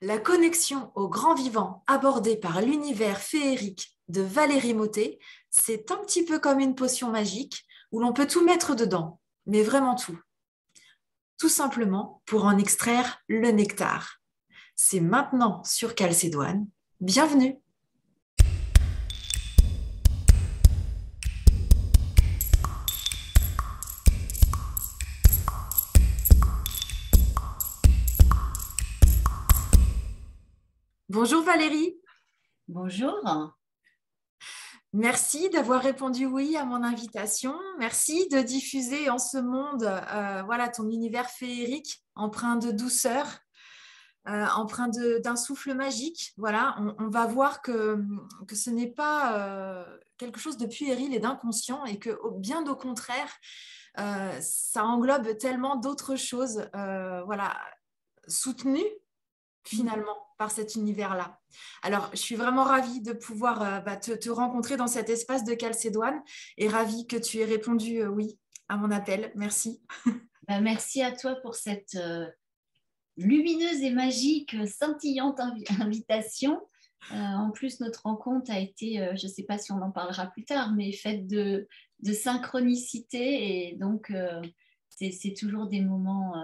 La connexion au grand vivant abordée par l'univers féerique de Valérie Mottet, c'est un petit peu comme une potion magique où l'on peut tout mettre dedans, mais vraiment tout. Tout simplement pour en extraire le nectar. C'est maintenant sur Calcédoine. Bienvenue! Bonjour Valérie, Bonjour. merci d'avoir répondu oui à mon invitation. Merci de diffuser en ce monde voilà, ton univers féerique empreint de douceur, empreint d'un souffle magique. Voilà, on va voir que ce n'est pas quelque chose de puéril et d'inconscient et que bien au contraire, ça englobe tellement d'autres choses voilà, soutenues finalement par cet univers-là. Alors, je suis vraiment ravie de pouvoir te rencontrer dans cet espace de Calcédoine et ravie que tu aies répondu oui à mon appel. Merci. Merci à toi pour cette lumineuse et magique, scintillante invitation. En plus, notre rencontre a été, je ne sais pas si on en parlera plus tard, mais faite de synchronicité. Et donc, c'est toujours des moments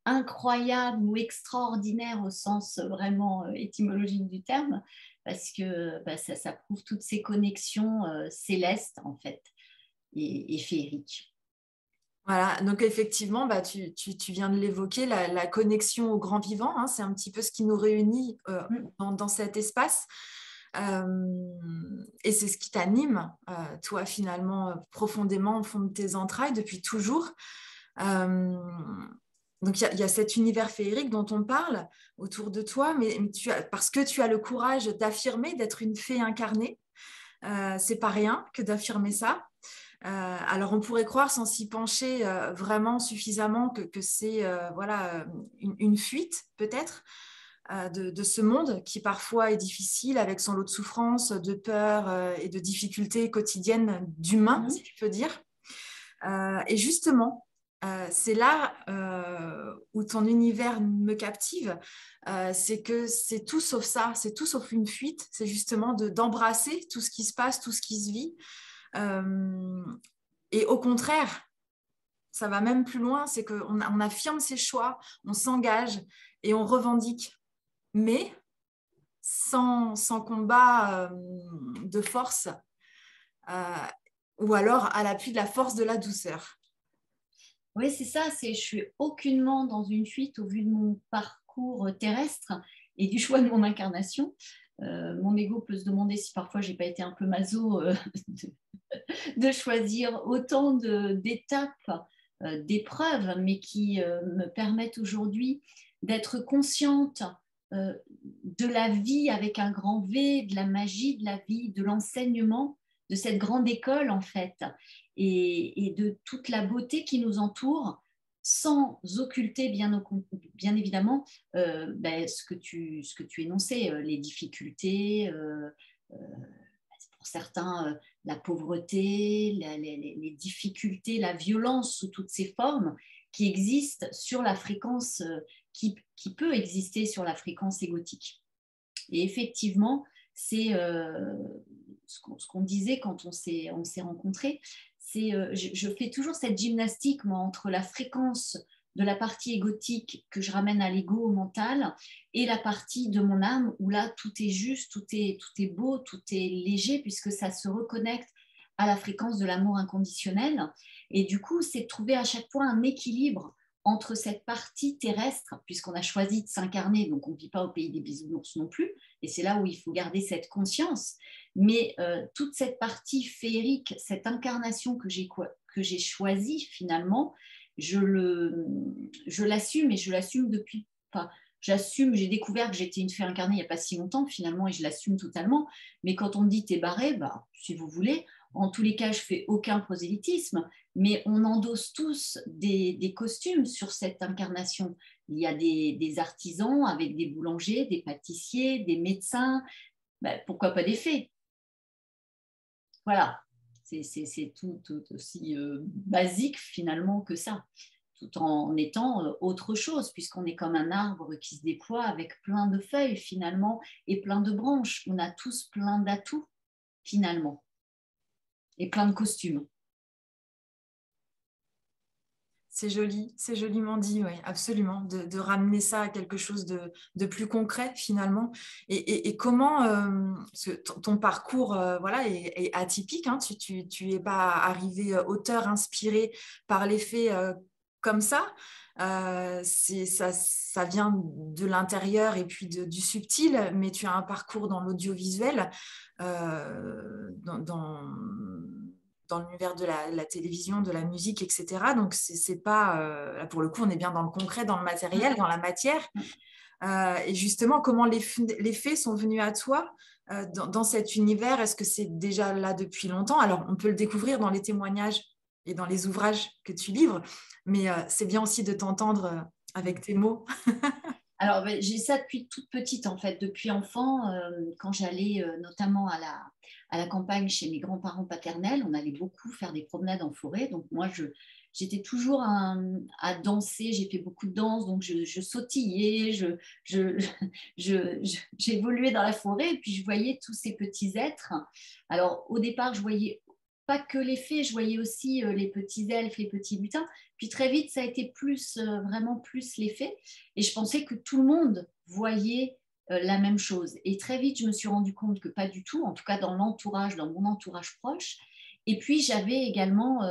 incroyables ou extraordinaires au sens vraiment étymologique du terme, parce que ça prouve toutes ces connexions célestes, en fait, et féeriques. Voilà, donc effectivement, tu viens de l'évoquer, la connexion au grand vivant, hein, c'est un petit peu ce qui nous réunit dans cet espace. Et c'est ce qui t'anime, toi, finalement, profondément au fond de tes entrailles depuis toujours. Euh, donc, il y a cet univers féerique dont on parle autour de toi, mais parce que tu as le courage d'affirmer, d'être une fée incarnée. C'est pas rien que d'affirmer ça. Alors, on pourrait croire, sans s'y pencher vraiment suffisamment, que c'est voilà, une fuite, peut-être, de ce monde qui parfois est difficile, avec son lot de souffrances, de peurs et de difficultés quotidiennes d'humains, si tu peux dire. Et justement, c'est là où ton univers me captive, c'est que c'est tout sauf ça, c'est tout sauf une fuite, c'est justement d'embrasser tout ce qui se passe, tout ce qui se vit. Euh, et au contraire, ça va même plus loin, c'est qu'on affirme ses choix, on s'engage et on revendique, mais sans combat de force, euh, ou alors à l'appui de la force de la douceur. Oui, c'est ça, je suis aucunement dans une fuite au vu de mon parcours terrestre et du choix de mon incarnation. Mon ego peut se demander si parfois j'ai pas été un peu maso de, de choisir autant d'étapes, d'épreuves, mais qui me permettent aujourd'hui d'être consciente de la vie avec un grand V, de la magie de la vie, de l'enseignement, de cette grande école en fait, et de toute la beauté qui nous entoure, sans occulter bien évidemment ce que tu énonçais, les difficultés, pour certains la pauvreté, les difficultés, la violence sous toutes ses formes qui existent sur la fréquence, qui peut exister sur la fréquence égotique. Et effectivement, c'est ce qu'on disait quand on s'est rencontrés, c'est je fais toujours cette gymnastique moi, entre la fréquence de la partie égotique que je ramène à l'ego, au mental, et la partie de mon âme où là tout est juste, tout est beau, tout est léger puisque ça se reconnecte à la fréquence de l'amour inconditionnel. Et du coup, c'est de trouver à chaque fois un équilibre entre cette partie terrestre, puisqu'on a choisi de s'incarner, donc on ne vit pas au pays des bisounours non plus, et c'est là où il faut garder cette conscience, mais toute cette partie féerique, cette incarnation que j'ai choisie finalement, je l'assume et je l'assume depuis, enfin, j'assume, j'ai découvert que j'étais une fée incarnée il n'y a pas si longtemps finalement et je l'assume totalement, mais quand on me dit t'es barré, bah, si vous voulez, en tous les cas je fais aucun prosélytisme, mais on endosse tous des costumes sur cette incarnation. Il y a des artisans avec des boulangers, des pâtissiers, des médecins, ben, pourquoi pas des fées? Voilà, c'est tout aussi basique finalement que ça, tout en étant autre chose, puisqu'on est comme un arbre qui se déploie avec plein de feuilles finalement et plein de branches. On a tous plein d'atouts finalement et plein de costumes. C'est joli, c'est joliment dit, oui, absolument, de ramener ça à quelque chose de plus concret finalement. Et comment, parce que ton parcours voilà, est atypique, hein, tu es pas arrivé auteur inspiré par les faits comme ça. Ça vient de l'intérieur et puis du subtil, mais tu as un parcours dans l'audiovisuel, dans l'univers de la télévision, de la musique, etc. Donc, c'est pas, là, pour le coup, on est bien dans le concret, dans le matériel, dans la matière. Et justement, comment les faits sont venus à toi dans cet univers? Est-ce que c'est déjà là depuis longtemps? Alors, on peut le découvrir dans les témoignages et dans les ouvrages que tu livres, mais c'est bien aussi de t'entendre avec tes mots. Alors, j'ai ça depuis toute petite, en fait, depuis enfant, quand j'allais notamment à la campagne chez mes grands-parents paternels, on allait beaucoup faire des promenades en forêt. Donc, moi, j'étais toujours à danser, j'ai fait beaucoup de danse, donc je sautillais, j'évoluais dans la forêt, et puis je voyais tous ces petits êtres. Alors, au départ, je voyais pas que les fées, je voyais aussi les petits elfes, les petits lutins. Puis très vite, ça a été plus, vraiment plus les fées. Et je pensais que tout le monde voyait la même chose. Et très vite, je me suis rendu compte que pas du tout, en tout cas dans l'entourage, dans mon entourage proche. Et puis, j'avais également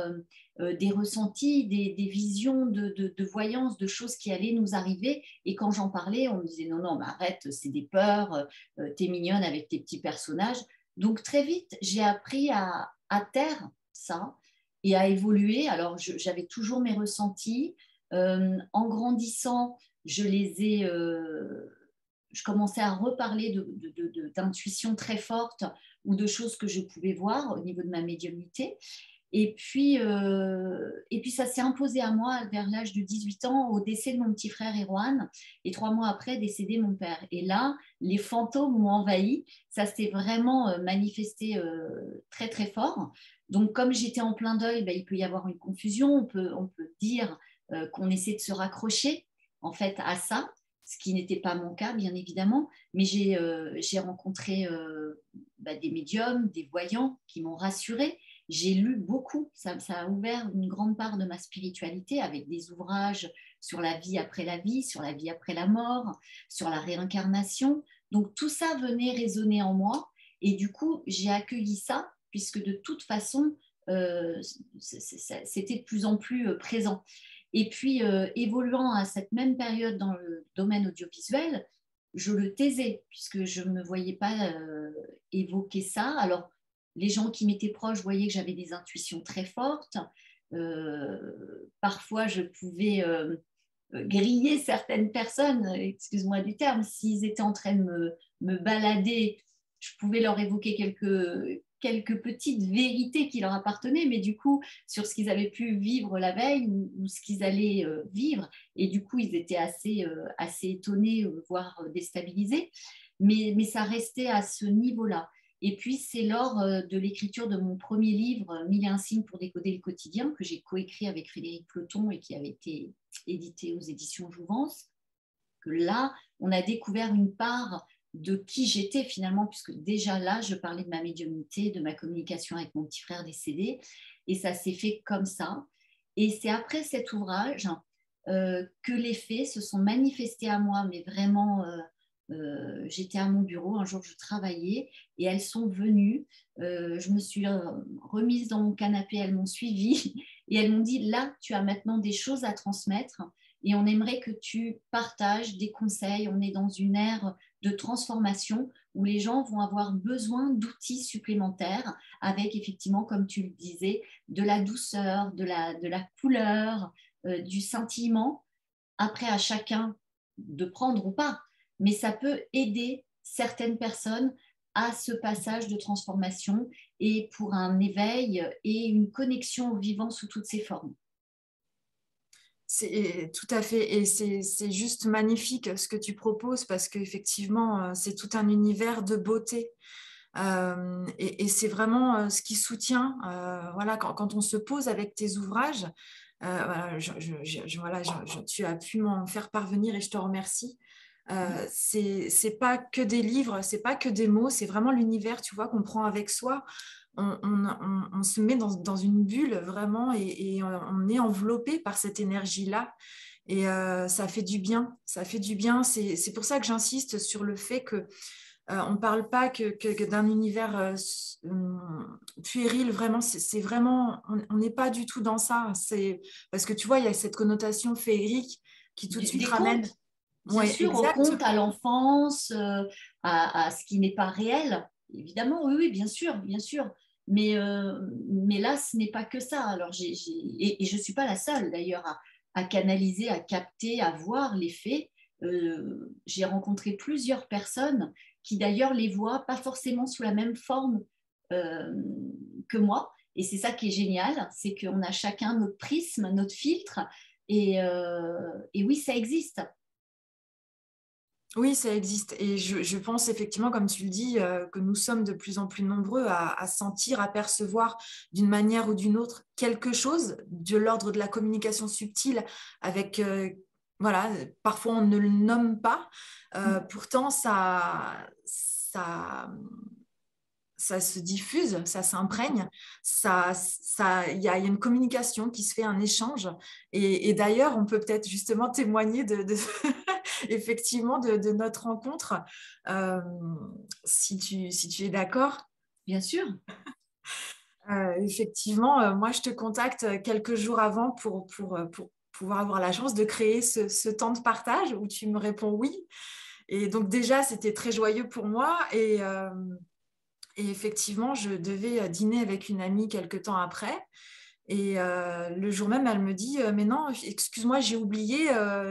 des ressentis, des visions de voyance, de choses qui allaient nous arriver. Et quand j'en parlais, on me disait non, non, mais arrête, c'est des peurs, t'es mignonne avec tes petits personnages. Donc, très vite, j'ai appris à taire ça et à évoluer. Alors, j'avais toujours mes ressentis. En grandissant, je commençais à reparler d'intuition très forte ou de choses que je pouvais voir au niveau de ma médiumnité. Et puis ça s'est imposé à moi vers l'âge de 18 ans au décès de mon petit frère Erwan et 3 mois après décédé mon père. Et là, les fantômes m'ont envahi. Ça s'est vraiment manifesté très très fort. Donc comme j'étais en plein deuil, il peut y avoir une confusion. On peut dire qu'on essaie de se raccrocher en fait à ça, ce qui n'était pas mon cas bien évidemment. Mais j'ai rencontré des médiums, des voyants qui m'ont rassurée. J'ai lu beaucoup, ça a ouvert une grande part de ma spiritualité avec des ouvrages sur la vie après la vie, sur la vie après la mort, sur la réincarnation. Donc tout ça venait résonner en moi et du coup j'ai accueilli ça puisque de toute façon c'était de plus en plus présent. Et puis évoluant à cette même période dans le domaine audiovisuel, je le taisais puisque je ne me voyais pas évoquer ça. Alors les gens qui m'étaient proches voyaient que j'avais des intuitions très fortes. Parfois, je pouvais griller certaines personnes, excuse-moi du terme, s'ils étaient en train de me balader, je pouvais leur évoquer quelques petites vérités qui leur appartenaient, mais du coup, sur ce qu'ils avaient pu vivre la veille ou ce qu'ils allaient vivre. Et du coup, ils étaient assez étonnés, voire déstabilisés. Mais ça restait à ce niveau-là. Et puis, c'est lors de l'écriture de mon premier livre, 1001 signes pour décoder le quotidien, que j'ai coécrit avec Frédéric Ploton et qui avait été édité aux éditions Jouvence, que là, on a découvert une part de qui j'étais finalement, puisque déjà là, je parlais de ma médiumnité, de ma communication avec mon petit frère décédé, et ça s'est fait comme ça. Et c'est après cet ouvrage que les faits se sont manifestés à moi, mais vraiment... j'étais à mon bureau, un jour je travaillais et elles sont venues. Je me suis remise dans mon canapé, elles m'ont suivie et elles m'ont dit là, tu as maintenant des choses à transmettre et on aimerait que tu partages des conseils. On est dans une ère de transformation où les gens vont avoir besoin d'outils supplémentaires avec effectivement, comme tu le disais, de la douceur, de la couleur, du scintillement. Après, à chacun de prendre ou pas, mais ça peut aider certaines personnes à ce passage de transformation et pour un éveil et une connexion au vivant sous toutes ses formes. C'est tout à fait, et c'est juste magnifique ce que tu proposes parce qu'effectivement, c'est tout un univers de beauté. Et c'est vraiment ce qui soutient, voilà, quand on se pose avec tes ouvrages, Voilà, voilà, tu as pu m'en faire parvenir et je te remercie. C'est pas que des livres, c'est pas que des mots, c'est vraiment l'univers, tu vois, qu'on prend avec soi. On se met dans une bulle vraiment et on est enveloppé par cette énergie-là. Et ça fait du bien, ça fait du bien. C'est pour ça que j'insiste sur le fait que on ne parle pas que d'un univers puéril, vraiment, c'est vraiment, on n'est pas du tout dans ça. C'est parce que tu vois, il y a cette connotation féerique qui tout de suite Des ramène. contes, bien Ouais, sûr, aux exact. contes, à l'enfance, à ce qui n'est pas réel. Évidemment, oui, oui, bien sûr, bien sûr. Mais là, ce n'est pas que ça. Alors, et je ne suis pas la seule d'ailleurs à canaliser, à capter, à voir les faits. J'ai rencontré plusieurs personnes qui d'ailleurs les voient pas forcément sous la même forme euh, que moi. Et c'est ça qui est génial, c'est qu'on a chacun notre prisme, notre filtre. Et oui, ça existe. Oui, ça existe. Et je pense effectivement, comme tu le dis, que nous sommes de plus en plus nombreux à sentir, à percevoir d'une manière ou d'une autre quelque chose de l'ordre de la communication subtile avec, voilà, parfois on ne le nomme pas. Pourtant, ça se diffuse, ça s'imprègne, il y a une communication qui se fait, un échange. Et d'ailleurs, on peut peut-être justement témoigner effectivement de notre rencontre, euh, si tu es d'accord. Bien sûr. Effectivement, moi, je te contacte quelques jours avant pour pouvoir avoir la chance de créer ce temps de partage où tu me réponds oui. Et donc déjà, c'était très joyeux pour moi. Et effectivement, je devais dîner avec une amie quelque temps après. Et le jour même, elle me dit, mais non, excuse-moi, j'ai oublié,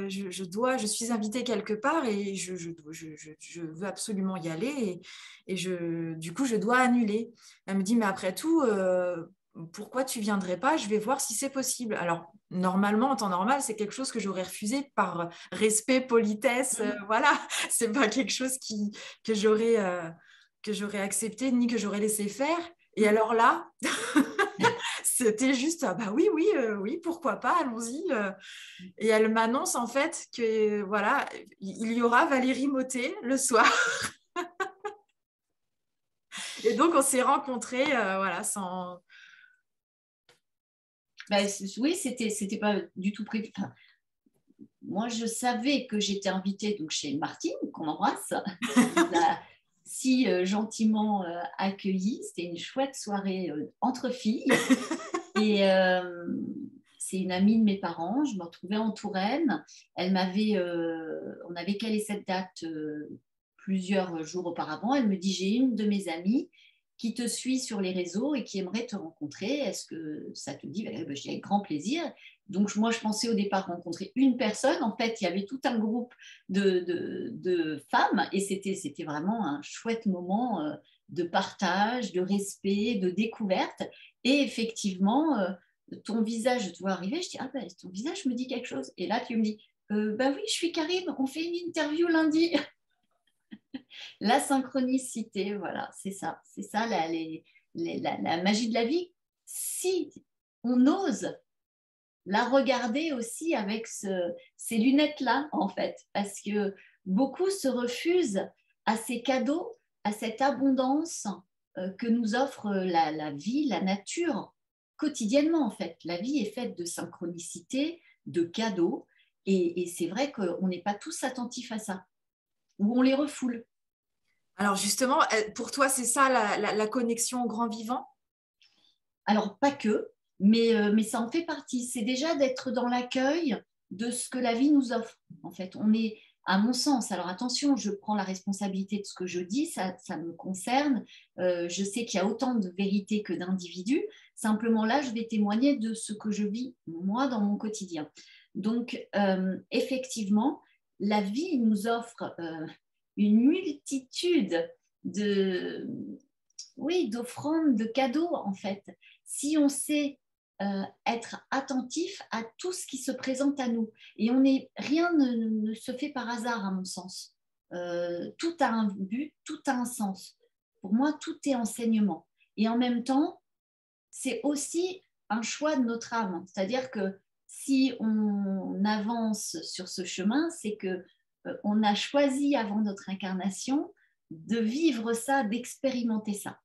je suis invitée quelque part et je veux absolument y aller du coup, je dois annuler. Elle me dit, mais après tout, pourquoi tu viendrais pas? Je vais voir si c'est possible. Alors, normalement, en temps normal, c'est quelque chose que j'aurais refusé par respect, politesse, voilà, c'est pas quelque chose que j'aurais que j'aurais accepté ni que j'aurais laissé faire. Et alors là, c'était juste, ah bah oui, oui, oui, pourquoi pas, allons-y. Et elle m'annonce en fait que voilà, il y aura Valérie Mottet le soir. Et donc on s'est rencontrés, voilà, sans. Ben, oui, c'était pas du tout prévu. Enfin, moi, je savais que j'étais invitée donc chez Martine, qu'on embrasse, qui nous a si gentiment accueillis. C'était une chouette soirée entre filles. Et c'est une amie de mes parents. Je me retrouvais en Touraine. On avait calé cette date plusieurs jours auparavant. Elle me dit, j'ai une de mes amies qui te suit sur les réseaux et qui aimerait te rencontrer. Est-ce que ça te dit? Ben, je dis avec grand plaisir. Donc, moi, je pensais au départ rencontrer une personne. En fait, il y avait tout un groupe de femmes et c'était vraiment un chouette moment de partage, de respect, de découverte. Et effectivement, ton visage, je te vois arriver, je dis, ah ben, ton visage me dit quelque chose. Et là, tu me dis, bah oui, je suis Karine, on fait une interview lundi. La synchronicité, voilà, c'est ça la magie de la vie. Si on ose la regarder aussi avec ces lunettes-là, en fait, parce que beaucoup se refusent à ces cadeaux, à cette abondance que nous offre la vie, la nature, quotidiennement, en fait. La vie est faite de synchronicité, de cadeaux, et c'est vrai qu'on n'est pas tous attentifs à ça, ou on les refoule. Alors justement, pour toi, c'est ça la connexion au grand vivant? Alors, pas que, mais ça en fait partie. C'est déjà d'être dans l'accueil de ce que la vie nous offre. En fait, on est, à mon sens, alors attention, je prends la responsabilité de ce que je dis, ça me concerne. Je sais qu'il y a autant de vérité que d'individus. Simplement là, je vais témoigner de ce que je vis, moi, dans mon quotidien. Donc, effectivement, la vie nous offre une multitude de, oui, d'offrandes, de cadeaux, en fait si on sait être attentif à tout ce qui se présente à nous. Et rien ne se fait par hasard, à mon sens. Tout a un but, tout a un sens. Pour moi, tout est enseignement. Et en même temps, c'est aussi un choix de notre âme. C'est-à-dire que si on avance sur ce chemin, c'est que on a choisi avant notre incarnation de vivre ça, d'expérimenter ça.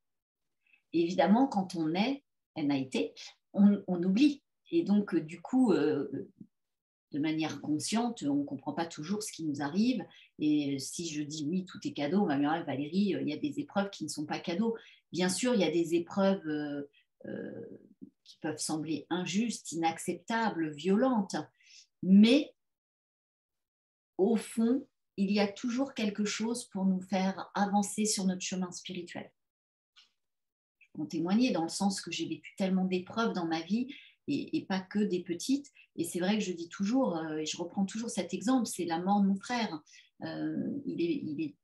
Et évidemment, quand on est, on a été, on oublie. Et donc, du coup, de manière consciente, on ne comprend pas toujours ce qui nous arrive. Et si je dis oui, tout est cadeau, ma mère Valérie, il y a des épreuves qui ne sont pas cadeaux. Bien sûr, il y a des épreuves qui peuvent sembler injustes, inacceptables, violentes, mais au fond, il y a toujours quelque chose pour nous faire avancer sur notre chemin spirituel. Je peux en témoigner dans le sens que j'ai vécu tellement d'épreuves dans ma vie et pas que des petites. Et c'est vrai que je dis toujours, et je reprends toujours cet exemple, c'est la mort de mon frère. Il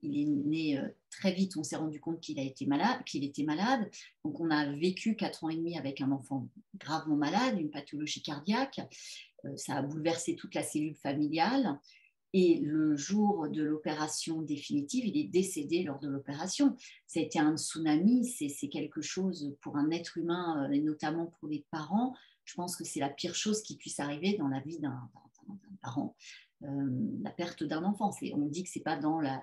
est né très vite, on s'est rendu compte qu'il était malade. Donc on a vécu 4 ans et demi avec un enfant gravement malade, une pathologie cardiaque. Ça a bouleversé toute la cellule familiale. Et le jour de l'opération définitive, il est décédé lors de l'opération. Ça a été un tsunami, c'est quelque chose pour un être humain, et notamment pour les parents. Je pense que c'est la pire chose qui puisse arriver dans la vie d'un parent, la perte d'un enfant. On dit que ce n'est pas dans la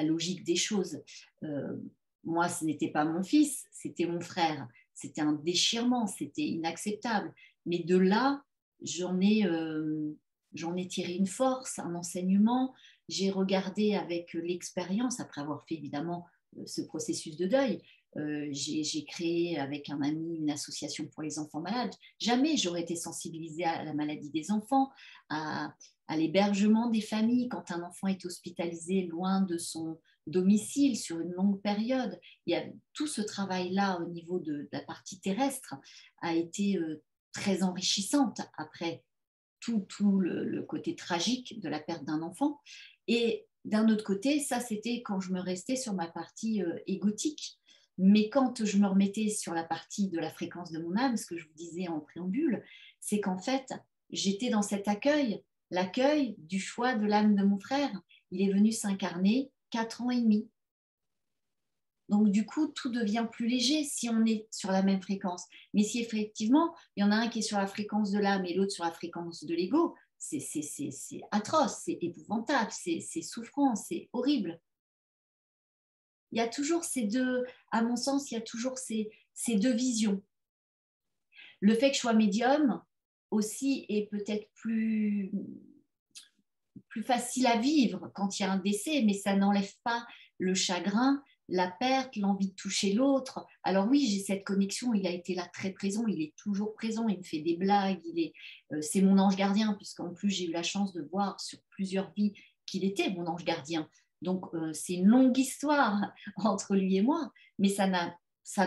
logique des choses. Moi, ce n'était pas mon fils, c'était mon frère. C'était un déchirement, c'était inacceptable. Mais de là, j'en ai tiré une force, un enseignement. J'ai regardé avec l'expérience, après avoir fait évidemment ce processus de deuil. J'ai créé avec un ami une association pour les enfants malades. Jamais j'aurais été sensibilisée à la maladie des enfants, à l'hébergement des familles quand un enfant est hospitalisé loin de son domicile sur une longue période. Il y a tout ce travail-là au niveau de la partie terrestre a été très enrichissante après tout le côté tragique de la perte d'un enfant. Et d'un autre côté, ça c'était quand je me restais sur ma partie égotique. Mais quand je me remettais sur la partie de la fréquence de mon âme, ce que je vous disais en préambule, c'est qu'en fait, j'étais dans cet accueil, l'accueil du choix de l'âme de mon frère. Il est venu s'incarner 4 ans et demi. Donc, du coup, tout devient plus léger si on est sur la même fréquence. Mais si effectivement, il y en a un qui est sur la fréquence de l'âme et l'autre sur la fréquence de l'ego, c'est atroce, c'est épouvantable, c'est souffrant, c'est horrible. Il y a toujours ces deux, à mon sens, il y a toujours ces deux visions. Le fait que je sois médium aussi est peut-être plus facile à vivre quand il y a un décès, mais ça n'enlève pas le chagrin, la perte, l'envie de toucher l'autre. Alors oui, j'ai cette connexion, il a été là très présent, il est toujours présent, il me fait des blagues, c'est mon ange gardien, puisqu'en plus j'ai eu la chance de voir sur plusieurs vies qu'il était mon ange gardien. Donc c'est une longue histoire entre lui et moi, mais ça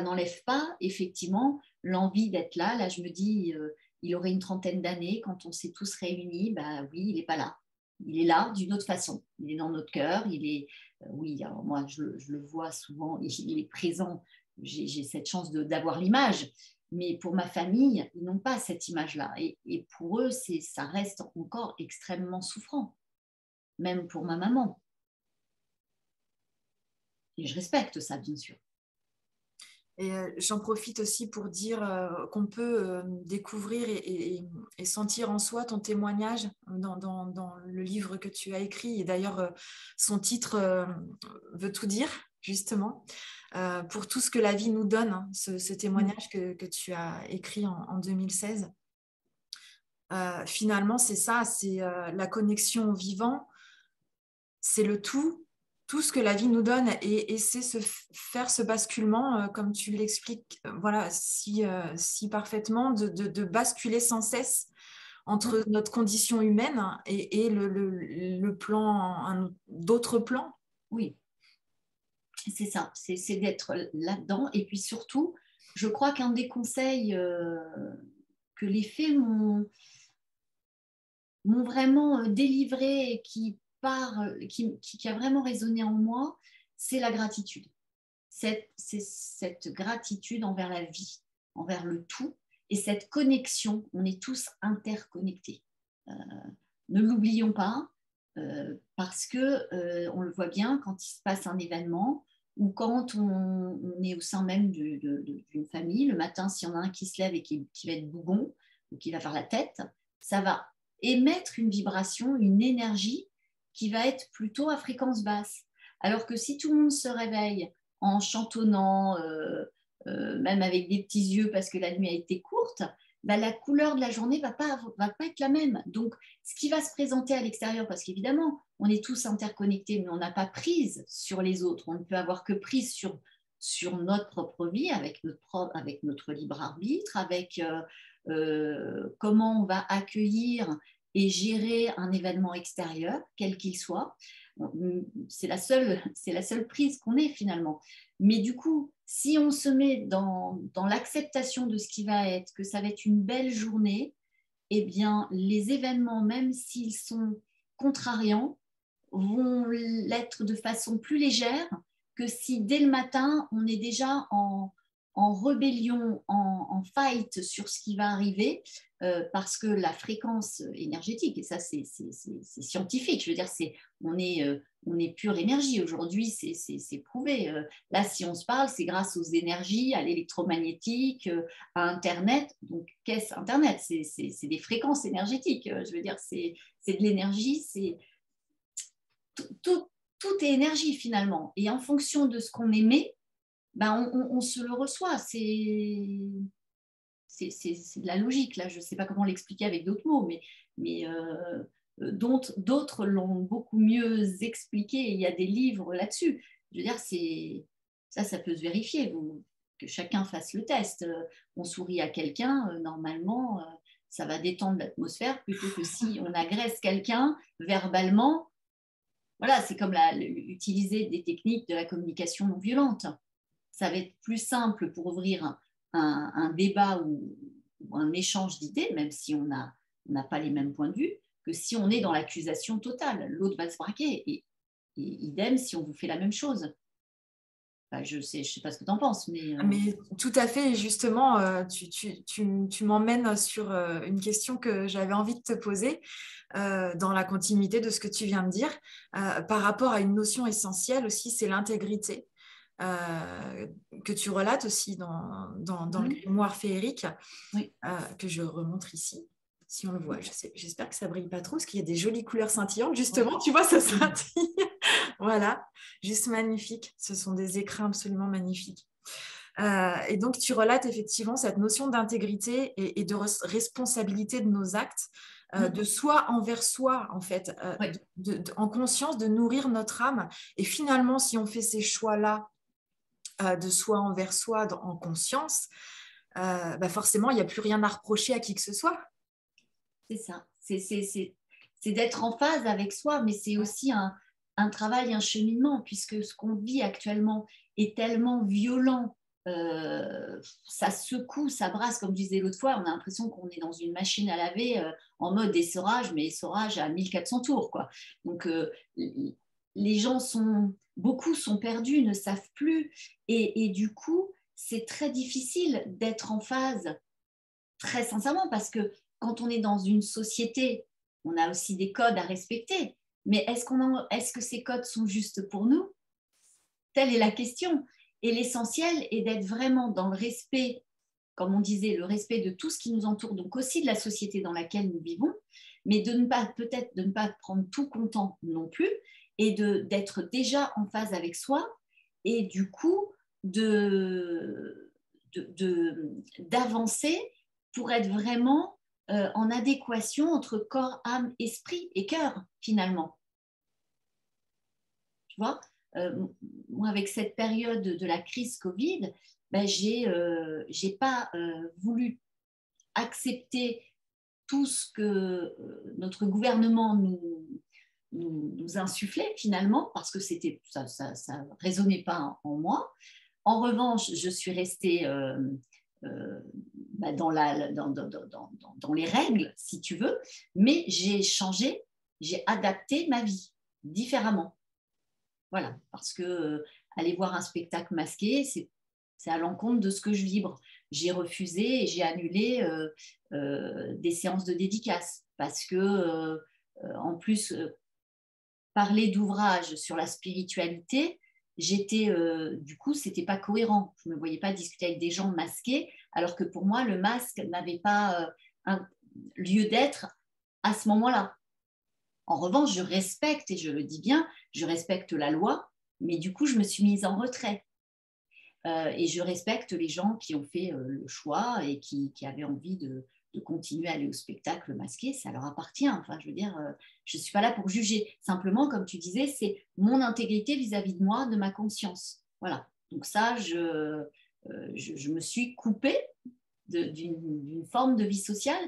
n'enlève pas effectivement l'envie d'être là. Là, je me dis, il aurait une trentaine d'années, quand on s'est tous réunis, bah oui, il n'est pas là. Il est là d'une autre façon. Il est dans notre cœur. Il est, oui, alors moi, je le vois souvent. Il est présent. J'ai cette chance d'avoir l'image. Mais pour ma famille, ils n'ont pas cette image-là. Et pour eux, ça reste encore extrêmement souffrant. Même pour ma maman. Et je respecte ça, bien sûr. Et j'en profite aussi pour dire qu'on peut découvrir et sentir en soi ton témoignage dans le livre que tu as écrit. Et d'ailleurs, son titre veut tout dire, justement, pour tout ce que la vie nous donne, hein, ce témoignage que tu as écrit en 2016. Finalement, c'est ça, c'est la connexion au vivant, c'est le tout ce que la vie nous donne et c'est faire ce basculement, comme tu l'expliques, voilà, si parfaitement, de basculer sans cesse entre notre condition humaine et le plan, d'autres plans. Oui, c'est ça, c'est d'être là-dedans. Et puis surtout, je crois qu'un des conseils que les fées m'ont vraiment délivré et qui a vraiment résonné en moi, c'est la gratitude. C'est cette gratitude envers la vie, envers le tout, et cette connexion. On est tous interconnectés. Ne l'oublions pas, parce que on le voit bien quand il se passe un événement ou quand on est au sein même d'une famille. Le matin, s'il y en a un qui se lève et qui va être bougon, ou qui va vers la tête, ça va émettre une vibration, une énergie qui va être plutôt à fréquence basse. Alors que si tout le monde se réveille en chantonnant, même avec des petits yeux parce que la nuit a été courte, bah, la couleur de la journée ne va pas être la même. Donc, ce qui va se présenter à l'extérieur, parce qu'évidemment, on est tous interconnectés, mais on n'a pas prise sur les autres. On ne peut avoir que prise sur notre propre vie, avec notre libre arbitre, avec comment on va accueillir et gérer un événement extérieur, quel qu'il soit. C'est la seule prise qu'on ait finalement. Mais du coup, si on se met dans l'acceptation de ce qui va être, que ça va être une belle journée, eh bien, les événements, même s'ils sont contrariants, vont l'être de façon plus légère que si dès le matin, on est déjà en rébellion, en fight sur ce qui va arriver, parce que la fréquence énergétique, et ça c'est scientifique, je veux dire, on est pure énergie. Aujourd'hui, c'est prouvé. Là, si on se parle, c'est grâce aux énergies, à l'électromagnétique, à Internet. Donc, qu'est-ce Internet? C'est des fréquences énergétiques. Je veux dire, c'est de l'énergie, c'est tout est énergie finalement. Et en fonction de ce qu'on émet, ben on se le reçoit. C'est de la logique, là. Je ne sais pas comment l'expliquer avec d'autres mots, mais d'autres l'ont beaucoup mieux expliqué. Il y a des livres là-dessus. Je veux dire, ça peut se vérifier. Que chacun fasse le test. On sourit à quelqu'un, normalement, ça va détendre l'atmosphère plutôt que si on agresse quelqu'un verbalement. Voilà, c'est comme utiliser des techniques de la communication non violente. Ça va être plus simple pour ouvrir un débat ou un échange d'idées, même si on n'a pas les mêmes points de vue, que si on est dans l'accusation totale. L'autre va se braquer. Et idem si on vous fait la même chose. Enfin, je sais pas ce que tu en penses, mais... Mais tout à fait, et justement, tu m'emmènes sur une question que j'avais envie de te poser dans la continuité de ce que tu viens de dire, par rapport à une notion essentielle aussi, c'est l'intégrité, que tu relates aussi dans le grimoire féerique, oui. Que je remontre ici. Si on le voit, j'espère que ça brille pas trop, parce qu'il y a des jolies couleurs scintillantes. Justement, Oui. tu vois, ça scintille. Voilà, juste magnifique. Ce sont des écrins absolument magnifiques. Et donc, tu relates effectivement cette notion d'intégrité et de responsabilité de nos actes, de soi envers soi, en fait, Oui. en conscience de nourrir notre âme. Et finalement, si on fait ces choix-là de soi envers soi en conscience, bah forcément, il n'y a plus rien à reprocher à qui que ce soit. C'est ça. C'est d'être en phase avec soi, mais c'est aussi un travail, un cheminement, puisque ce qu'on vit actuellement est tellement violent. Ça secoue, ça brasse, comme je disais l'autre fois, on a l'impression qu'on est dans une machine à laver en mode essorage, mais essorage à 1400 tours, quoi. Donc, les gens beaucoup sont perdus, ne savent plus, et du coup, c'est très difficile d'être en phase, très sincèrement, parce que quand on est dans une société, on a aussi des codes à respecter. Mais est-ce que ces codes sont justes pour nous? Telle est la question. Et l'essentiel est d'être vraiment dans le respect, comme on disait, le respect de tout ce qui nous entoure, donc aussi de la société dans laquelle nous vivons, mais peut-être de ne pas prendre tout content non plus, et d'être déjà en phase avec soi, et du coup d'avancer pour être vraiment en adéquation entre corps, âme, esprit et cœur, finalement. Tu vois, moi, avec cette période de la crise Covid, ben, j'ai pas voulu accepter tout ce que notre gouvernement nous insufflait, finalement, parce que ça résonnait pas en moi. En revanche, je suis restée dans les règles, si tu veux, mais j'ai changé, j'ai adapté ma vie différemment. Voilà, parce que aller voir un spectacle masqué, c'est à l'encontre de ce que je vibre. J'ai refusé et j'ai annulé des séances de dédicace parce que, en plus, parler d'ouvrages sur la spiritualité, du coup, c'était pas cohérent. Je ne me voyais pas discuter avec des gens masqués, alors que pour moi, le masque n'avait pas un lieu d'être à ce moment-là. En revanche, je respecte, et je le dis bien, je respecte la loi, mais du coup, je me suis mise en retrait. Et je respecte les gens qui ont fait le choix et qui avaient envie de continuer à aller au spectacle masqué, ça leur appartient. Enfin, je veux dire, je ne suis pas là pour juger. Simplement, comme tu disais, c'est mon intégrité vis-à-vis de moi, de ma conscience. Voilà. Donc ça, je me suis coupée d'une forme de vie sociale,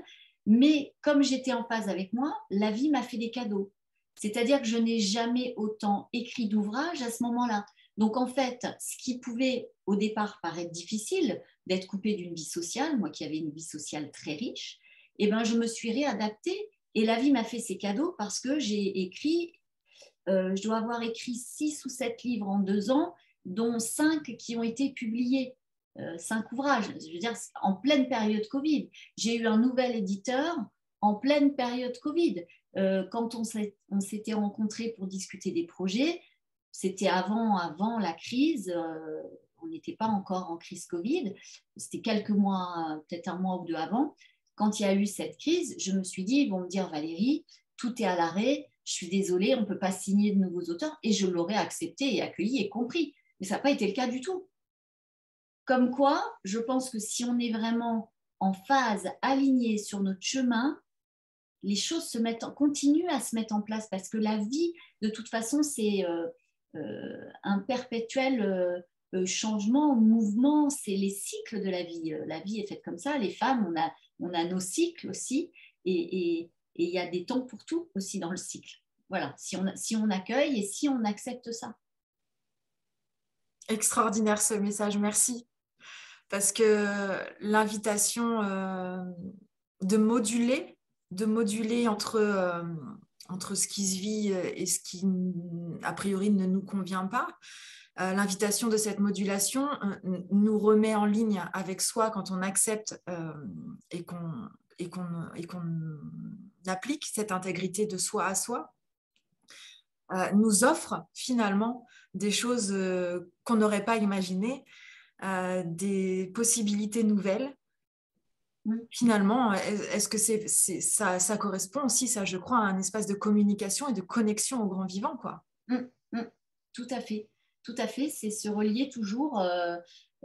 mais comme j'étais en phase avec moi, la vie m'a fait des cadeaux. C'est-à-dire que je n'ai jamais autant écrit d'ouvrages à ce moment-là. Donc en fait, ce qui pouvait au départ paraître difficile, d'être coupée d'une vie sociale, moi qui avais une vie sociale très riche, eh ben, je me suis réadaptée et la vie m'a fait ses cadeaux parce que j'ai écrit, je dois avoir écrit 6 ou 7 livres en 2 ans, dont 5 qui ont été publiés. 5 ouvrages, je veux dire, en pleine période Covid. J'ai eu un nouvel éditeur en pleine période Covid. Quand on s'était rencontrés pour discuter des projets, c'était avant la crise, on n'était pas encore en crise Covid, c'était quelques mois, peut-être un mois ou deux avant. Quand il y a eu cette crise, je me suis dit, ils vont me dire, Valérie, tout est à l'arrêt, je suis désolée, on ne peut pas signer de nouveaux auteurs, et je l'aurais accepté et accueilli et compris. Mais ça n'a pas été le cas du tout. Comme quoi, je pense que si on est vraiment en phase, aligné sur notre chemin, les choses continuent à se mettre en place parce que la vie, de toute façon, c'est un perpétuel changement, mouvement, c'est les cycles de la vie. La vie est faite comme ça. Les femmes, on a nos cycles aussi et il y a des temps pour tout aussi dans le cycle. Voilà, si on accueille et si on accepte ça. Extraordinaire ce message, merci. Parce que l'invitation de moduler entre ce qui se vit et ce qui, a priori, ne nous convient pas, l'invitation de cette modulation nous remet en ligne avec soi quand on accepte et qu'on applique cette intégrité de soi à soi, nous offre finalement des choses qu'on n'aurait pas imaginées, des possibilités nouvelles. Finalement, est-ce que ça correspond aussi, ça, je crois, à un espace de communication et de connexion au grand vivant, quoi. Tout à fait. Tout à fait, c'est se relier toujours.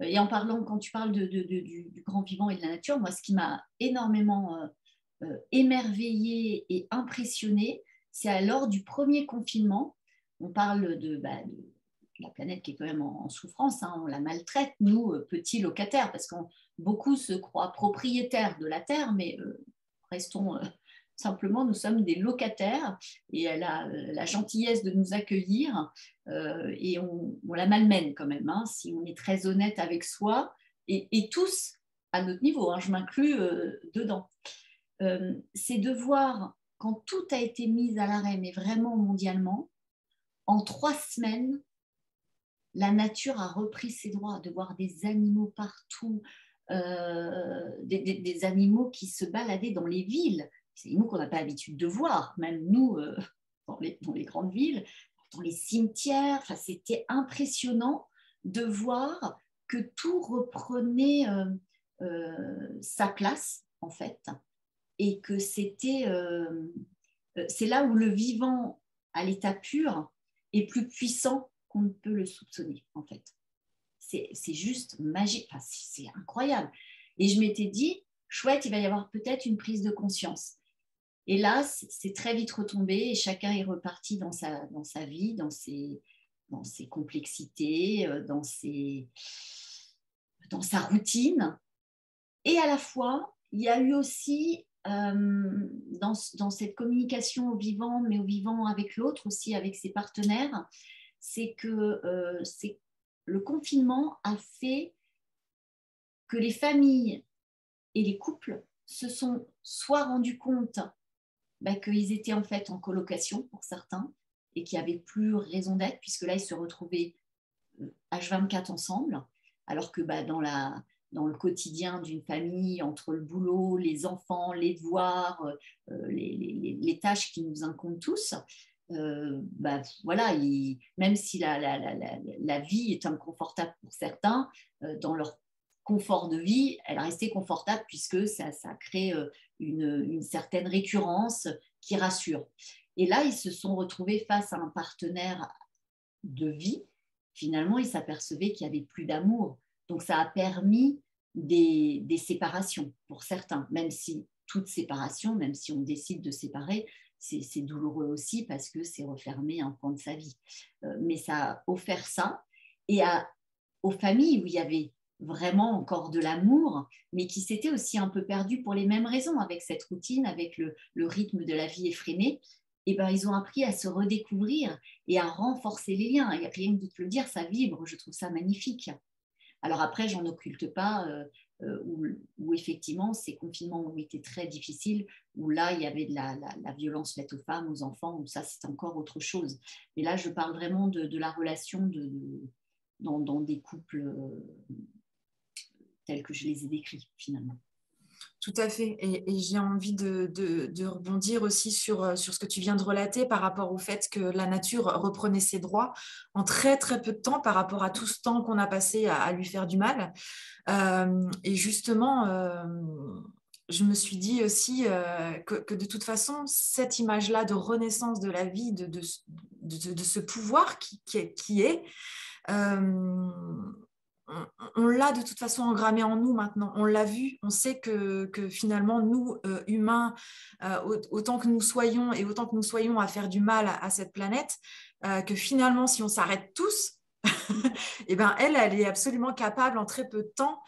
Et en parlant, quand tu parles du grand vivant et de la nature, moi, ce qui m'a énormément émerveillée et impressionnée, c'est lors du premier confinement. On parle de la planète qui est quand même en souffrance, hein, on la maltraite, nous, petits locataires, parce que beaucoup se croient propriétaires de la terre, mais restons simplement, nous sommes des locataires et elle a la gentillesse de nous accueillir et on la malmène quand même, hein, si on est très honnête avec soi et tous à notre niveau, hein, je m'inclus dedans. C'est de voir quand tout a été mis à l'arrêt, mais vraiment mondialement, en 3 semaines, la nature a repris ses droits, de voir des animaux partout, des animaux qui se baladaient dans les villes. C'est nous qu'on n'a pas l'habitude de voir, même nous, dans les grandes villes, dans les cimetières. Enfin, c'était impressionnant de voir que tout reprenait sa place, en fait, et que c'est là où le vivant à l'état pur est plus puissant qu'on ne peut le soupçonner, en fait. C'est juste magique, enfin, c'est incroyable. Et je m'étais dit, chouette, il va y avoir peut-être une prise de conscience. Et là, c'est très vite retombé et chacun est reparti dans sa vie, dans ses complexités, dans sa routine. Et à la fois, il y a eu aussi, dans cette communication au vivant, mais au vivant avec l'autre, aussi avec ses partenaires, c'est que le confinement a fait que les familles et les couples se sont soit rendus compte qu'ils étaient en fait en colocation pour certains et qu'il n'y avait plus raison d'être, puisque là, ils se retrouvaient H24 ensemble, alors que dans le quotidien d'une famille, entre le boulot, les enfants, les devoirs, les tâches qui nous incombent tous, voilà, même si la vie est inconfortable pour certains, dans leur confort de vie, elle restait confortable puisque ça crée une certaine récurrence qui rassure. Et là, ils se sont retrouvés face à un partenaire de vie. Finalement, ils s'apercevaient qu'il n'y avait plus d'amour. Donc, ça a permis des séparations pour certains, même si toute séparation, même si on décide de séparer, c'est douloureux aussi parce que c'est refermer un pan de sa vie. Mais ça a offert ça. Et aux familles où il y avait vraiment encore de l'amour, mais qui s'étaient aussi un peu perdues pour les mêmes raisons, avec cette routine, avec le rythme de la vie effréné, et ben, ils ont appris à se redécouvrir et à renforcer les liens. Et rien que de te le dire, ça vibre, je trouve ça magnifique. Alors après, j'en occulte pas, où effectivement, ces confinements ont été très difficiles, où là, il y avait de la violence faite aux femmes, aux enfants, où ça, c'est encore autre chose. Et là, je parle vraiment de la relation dans des couples tels que je les ai décrits, finalement. Tout à fait. Et j'ai envie de rebondir aussi sur ce que tu viens de relater par rapport au fait que la nature reprenait ses droits en très, très peu de temps par rapport à tout ce temps qu'on a passé à lui faire du mal. Et justement, je me suis dit aussi que de toute façon, cette image-là de renaissance de la vie, de ce pouvoir qui est on l'a de toute façon engrammé en nous maintenant. On l'a vu, on sait que finalement, nous, humains, autant que nous soyons et autant que nous soyons à faire du mal à cette planète, que finalement, si on s'arrête tous, et ben, elle est absolument capable en très peu de temps,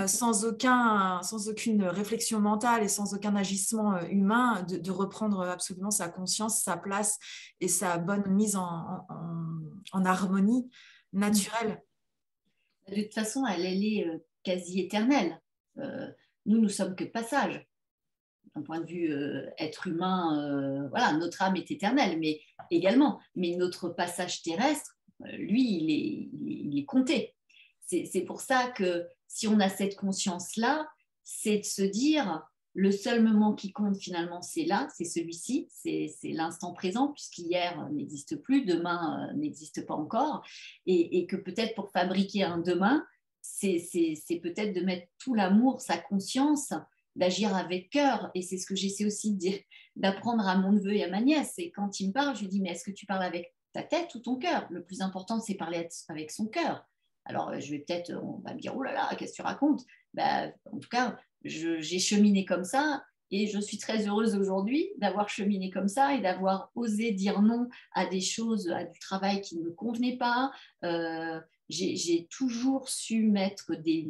sans aucune réflexion mentale et sans aucun agissement humain, de reprendre absolument sa conscience, sa place et sa bonne mise en harmonie naturelle. De toute façon, elle est quasi éternelle. Nous, nous sommes que de passage. D'un point de vue être humain, voilà, notre âme est éternelle, mais également. Mais notre passage terrestre, lui, il est compté. C'est pour ça que si on a cette conscience-là, c'est de se dire, le seul moment qui compte finalement, c'est là, c'est celui-ci, c'est l'instant présent, puisqu'hier n'existe plus, demain n'existe pas encore, et que peut-être pour fabriquer un demain, c'est peut-être de mettre tout l'amour, sa conscience, d'agir avec cœur. Et c'est ce que j'essaie aussi de dire, d'apprendre à mon neveu et à ma nièce. Et quand il me parle, je lui dis, mais est-ce que tu parles avec ta tête ou ton cœur? Le plus important, c'est parler avec son cœur. Alors, je vais peut-être, on va me dire, oh là là, qu'est-ce que tu racontes? Ben, en tout cas, j'ai cheminé comme ça et je suis très heureuse aujourd'hui d'avoir cheminé comme ça et d'avoir osé dire non à des choses, à du travail qui ne me convenait pas. J'ai toujours su mettre des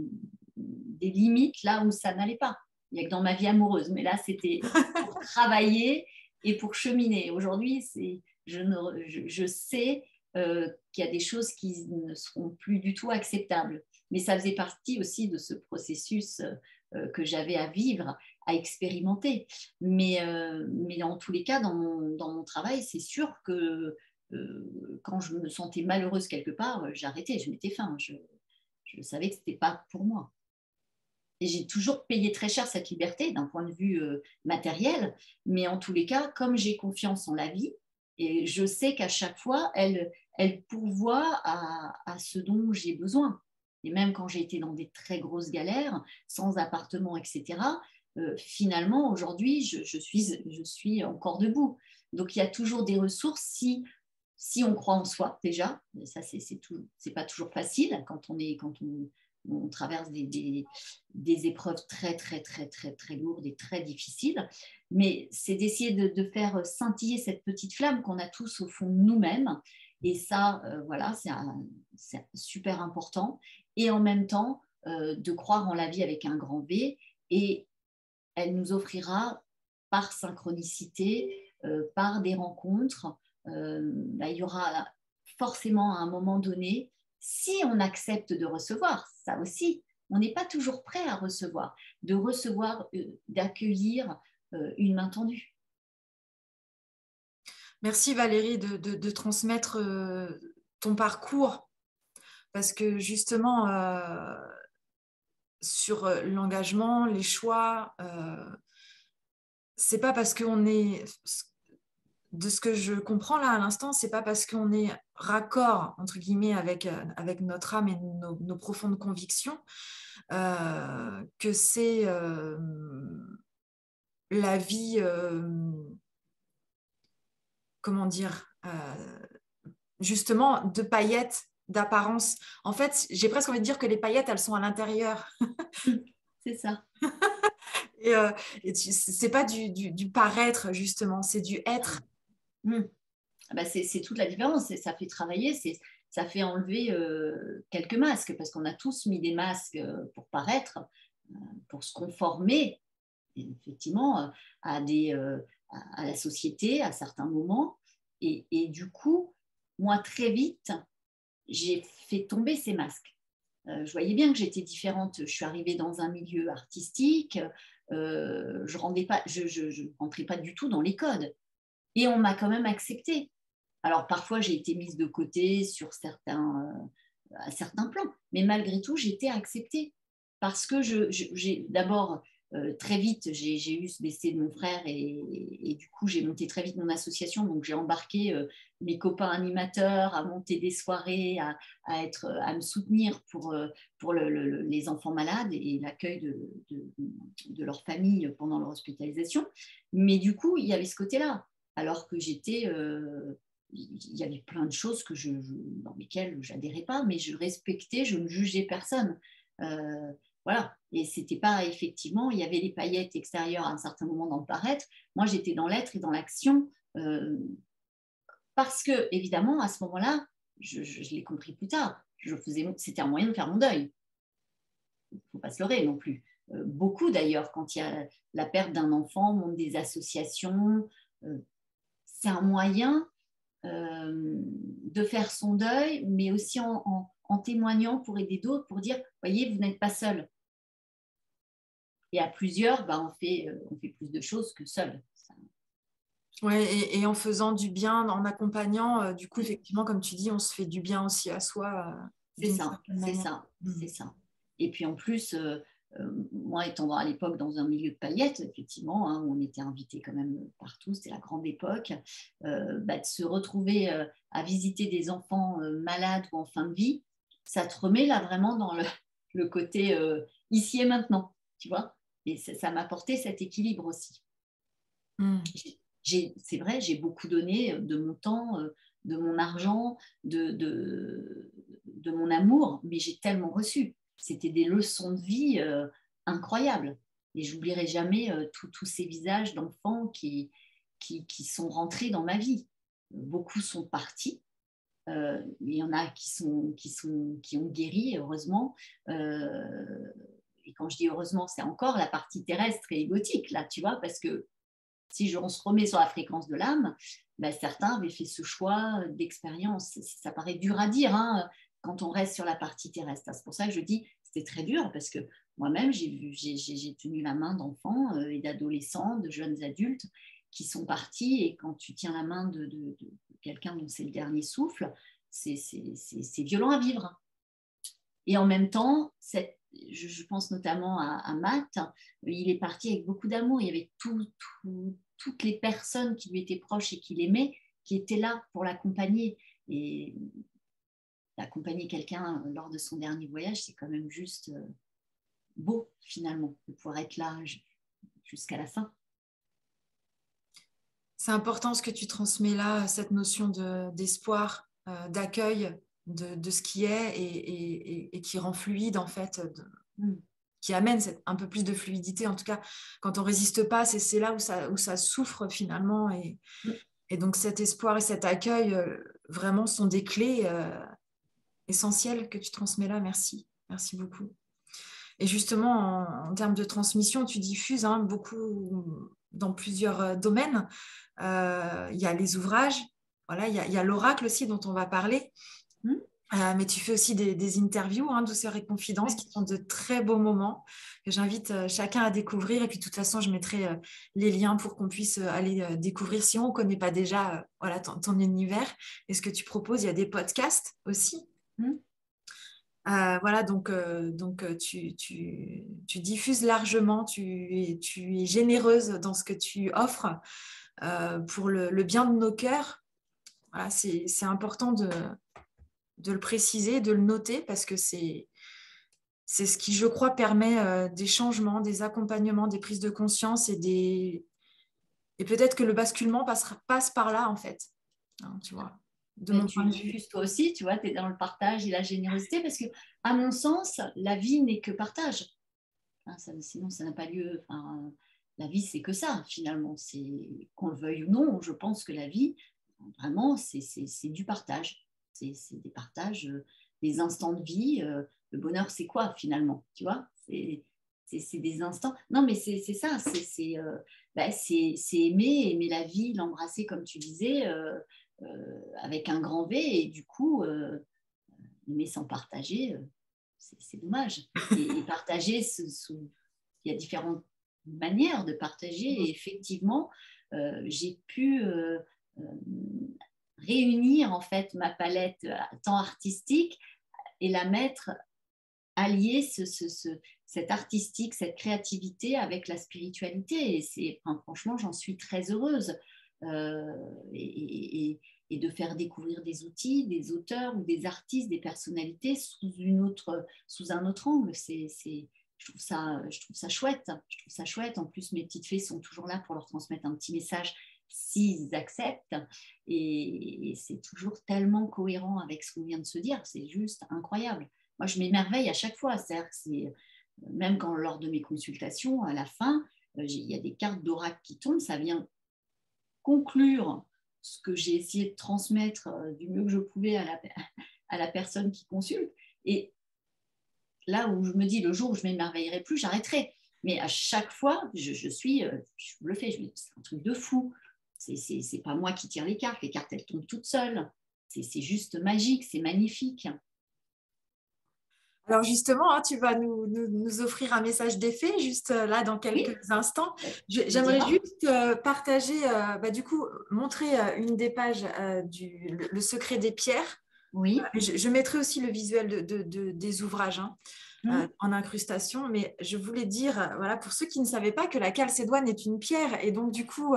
limites là où ça n'allait pas. Il n'y a que dans ma vie amoureuse, mais là, c'était pour travailler et pour cheminer. Aujourd'hui, je sais qu'il y a des choses qui ne seront plus du tout acceptables. Mais ça faisait partie aussi de ce processus que j'avais à vivre, à expérimenter. Mais en tous les cas, dans mon travail, c'est sûr que quand je me sentais malheureuse quelque part, j'arrêtais, je mettais fin. Je savais que ce n'était pas pour moi. Et j'ai toujours payé très cher cette liberté d'un point de vue matériel, mais en tous les cas, comme j'ai confiance en la vie, et je sais qu'à chaque fois, elle pourvoit à ce dont j'ai besoin. Et même quand j'ai été dans des très grosses galères, sans appartement, etc., finalement, aujourd'hui, je suis encore debout. Donc, il y a toujours des ressources si on croit en soi, déjà. Et ça, c'est pas toujours facile quand on traverse des épreuves très, très, très, très, très lourdes et très difficiles. Mais c'est d'essayer de faire scintiller cette petite flamme qu'on a tous au fond de nous-mêmes. Et ça, voilà, c'est super important. Et en même temps, de croire en la vie avec un grand V. Et elle nous offrira par synchronicité, par des rencontres, il y aura forcément à un moment donné, si on accepte de recevoir, ça aussi, on n'est pas toujours prêt à recevoir, de recevoir, d'accueillir une main tendue. Merci Valérie de transmettre ton parcours parce que justement, sur l'engagement, les choix, c'est pas parce qu'on est de ce que je comprends là à l'instant, c'est pas parce qu'on est raccord, entre guillemets, avec notre âme et nos profondes convictions que c'est la vie, comment dire, justement, de paillettes, d'apparence. En fait, j'ai presque envie de dire que les paillettes, elles sont à l'intérieur. C'est ça. Et, c'est pas du paraître, justement, c'est du être. Mmh. Bah, c'est toute la différence. Ça fait travailler, ça fait enlever quelques masques, parce qu'on a tous mis des masques pour paraître, pour se conformer, effectivement, à la société à certains moments. Et du coup, moi, très vite, j'ai fait tomber ces masques. Je voyais bien que j'étais différente. Je suis arrivée dans un milieu artistique. Je ne rentrais pas du tout dans les codes. Et on m'a quand même acceptée. Alors parfois, j'ai été mise de côté à certains plans, mais malgré tout, j'étais acceptée. Parce que j'ai d'abord, très vite, j'ai eu ce décès de mon frère et du coup, j'ai monté très vite mon association. Donc, j'ai embarqué mes copains animateurs à monter des soirées, à me soutenir pour les enfants malades et l'accueil de leur famille pendant leur hospitalisation. Mais du coup, il y avait ce côté-là. Alors que il y avait plein de choses dans lesquelles je n'adhérais pas, mais je respectais, je ne jugeais personne. Euh, voilà. Et c'était pas effectivement, il y avait les paillettes extérieures à un certain moment dans le paraître. Moi, j'étais dans l'être et dans l'action parce que, évidemment, à ce moment-là, je l'ai compris plus tard. C'était un moyen de faire mon deuil. Il ne faut pas se leurrer non plus. Beaucoup d'ailleurs, quand il y a la perte d'un enfant, montent des associations. C'est un moyen de faire son deuil, mais aussi en témoignant pour aider d'autres, pour dire, voyez, vous n'êtes pas seul. Et à plusieurs, on fait plus de choses que seul. Ouais, et en faisant du bien, en accompagnant, du coup, effectivement, comme tu dis, on se fait du bien aussi à soi C'est d'une ça, certaine c'est manière. ça, c'est ça. Et puis en plus, moi étant à l'époque dans un milieu de paillettes, effectivement, hein, où on était invités quand même partout, c'était la grande époque, de se retrouver à visiter des enfants malades ou en fin de vie, ça te remet là vraiment dans le côté ici et maintenant, tu vois. Et ça m'a apporté cet équilibre aussi. Mm. C'est vrai, j'ai beaucoup donné de mon temps, de mon argent, de mon amour, mais j'ai tellement reçu. C'était des leçons de vie incroyables. Et j'oublierai jamais tous ces visages d'enfants qui sont rentrés dans ma vie. Beaucoup sont partis. Il y en a qui ont guéri, heureusement. Et quand je dis heureusement, c'est encore la partie terrestre et égotique, là, tu vois, parce que si on se remet sur la fréquence de l'âme, certains avaient fait ce choix d'expérience. Ça paraît dur à dire hein, quand on reste sur la partie terrestre. C'est pour ça que je dis c'était très dur parce que moi-même, j'ai tenu la main d'enfants et d'adolescents, de jeunes adultes qui sont partis. Et quand tu tiens la main de quelqu'un dont c'est le dernier souffle, c'est violent à vivre. Et en même temps, je pense notamment à Matt, il est parti avec beaucoup d'amour. Il y avait toutes les personnes qui lui étaient proches et qui l'aimaient, qui étaient là pour l'accompagner. Et d'accompagner quelqu'un lors de son dernier voyage, c'est quand même juste beau, finalement, de pouvoir être là jusqu'à la fin. C'est important ce que tu transmets là, cette notion d'espoir, d'accueil de ce qui est et qui rend fluide en fait, qui amène un peu plus de fluidité. En tout cas, quand on résiste pas, c'est là où ça souffre finalement. Et donc cet espoir et cet accueil vraiment sont des clés essentielles que tu transmets là. Merci. Merci beaucoup. Et justement, en termes de transmission, tu diffuses hein, beaucoup dans plusieurs domaines. Il y a les ouvrages, voilà, il y a l'oracle aussi dont on va parler. Mais tu fais aussi des interviews, hein, Douceur et Confidence, qui sont de très beaux moments que j'invite chacun à découvrir. Et puis, de toute façon, je mettrai les liens pour qu'on puisse aller découvrir si on ne connaît pas déjà voilà, ton univers. Et ce que tu proposes, il y a des podcasts aussi. Voilà, donc tu diffuses largement, tu es généreuse dans ce que tu offres. pour le bien de nos cœurs. Voilà, c'est important de le préciser, de le noter, parce que c'est ce qui, je crois, permet des changements, des accompagnements, des prises de conscience et peut-être que le basculement passe par là, en fait. Hein, tu vois, de Mais mon point tu de vue. diffuses toi aussi, tu vois, tu es dans le partage et la générosité, parce que, à mon sens, la vie n'est que partage. Hein, sinon, ça n'a pas lieu. Enfin, la vie, c'est que ça, finalement. C'est qu'on le veuille ou non, je pense que la vie, vraiment, c'est du partage. C'est des partages, des instants de vie. Le bonheur, c'est quoi, finalement? Tu vois, c'est des instants. Non, mais c'est ça. C'est aimer la vie, l'embrasser, comme tu disais, avec un grand V. Et du coup, aimer sans partager, c'est dommage. Et partager, il y a différentes manières de partager. Et effectivement, j'ai pu euh, réunir en fait ma palette tant artistique et la mettre, allier cette artistique, cette créativité avec la spiritualité. Et enfin, franchement, j'en suis très heureuse. Euh, et de faire découvrir des outils, des auteurs ou des artistes, des personnalités sous un autre angle. Je trouve ça chouette. Je trouve ça chouette. En plus, mes petites fées sont toujours là pour leur transmettre un petit message s'ils acceptent. Et c'est toujours tellement cohérent avec ce qu'on vient de se dire. C'est juste incroyable. Moi, je m'émerveille à chaque fois. C'est-à-dire que même quand lors de mes consultations, à la fin, il y a des cartes d'oracle qui tombent, ça vient conclure ce que j'ai essayé de transmettre du mieux que je pouvais à la personne qui consulte. Et là où je me dis, le jour où je ne m'émerveillerai plus, j'arrêterai. Mais à chaque fois, je suis bluffée. C'est un truc de fou. C'est pas moi qui tire les cartes. Les cartes, elles tombent toutes seules. C'est juste magique, c'est magnifique. Alors justement, hein, tu vas nous offrir un message d'effet juste là dans Oui, quelques instants. tu me J'aimerais diras. juste partager, du coup, montrer une des pages le secret des pierres. Oui. Je mettrai aussi le visuel des ouvrages, hein, Mmh. en incrustation, mais je voulais dire, voilà, pour ceux qui ne savaient pas, que la calcédoine est une pierre, et donc du coup,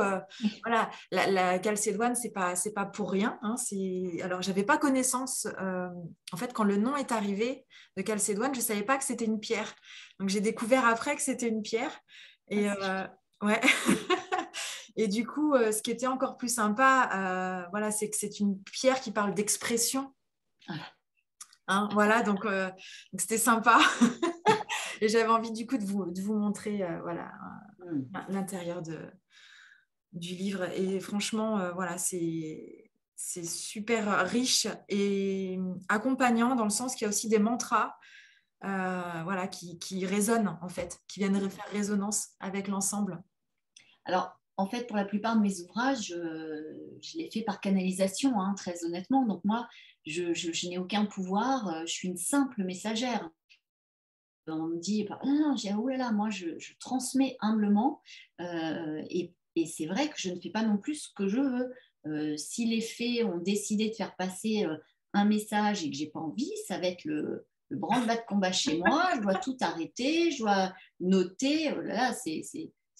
voilà, la calcédoine, c'est pas pour rien. Hein, alors, j'avais pas connaissance. En fait, quand le nom est arrivé de calcédoine, je savais pas que c'était une pierre. Donc, j'ai découvert après que c'était une pierre. Ah, Et c'est chouette. ouais. Et du coup, ce qui était encore plus sympa, voilà, c'est que c'est une pierre qui parle d'expression. Voilà. Hein, voilà, donc c'était sympa. Et j'avais envie du coup de vous montrer voilà, Mmh. l'intérieur du livre. Et franchement, voilà, c'est super riche et accompagnant dans le sens qu'il y a aussi des mantras voilà, qui résonnent en fait, qui viennent faire résonance avec l'ensemble. Alors, en fait, pour la plupart de mes ouvrages, je les fais par canalisation, hein, très honnêtement. Donc, moi, je n'ai aucun pouvoir, je suis une simple messagère. On me dit, ah non, j'ai oh là là, moi, je transmets humblement. Et c'est vrai que je ne fais pas non plus ce que je veux. Si les fées ont décidé de faire passer un message et que j'ai pas envie, ça va être le branle-bas de combat chez moi. Je dois tout arrêter, je dois noter. Oh là là, c'est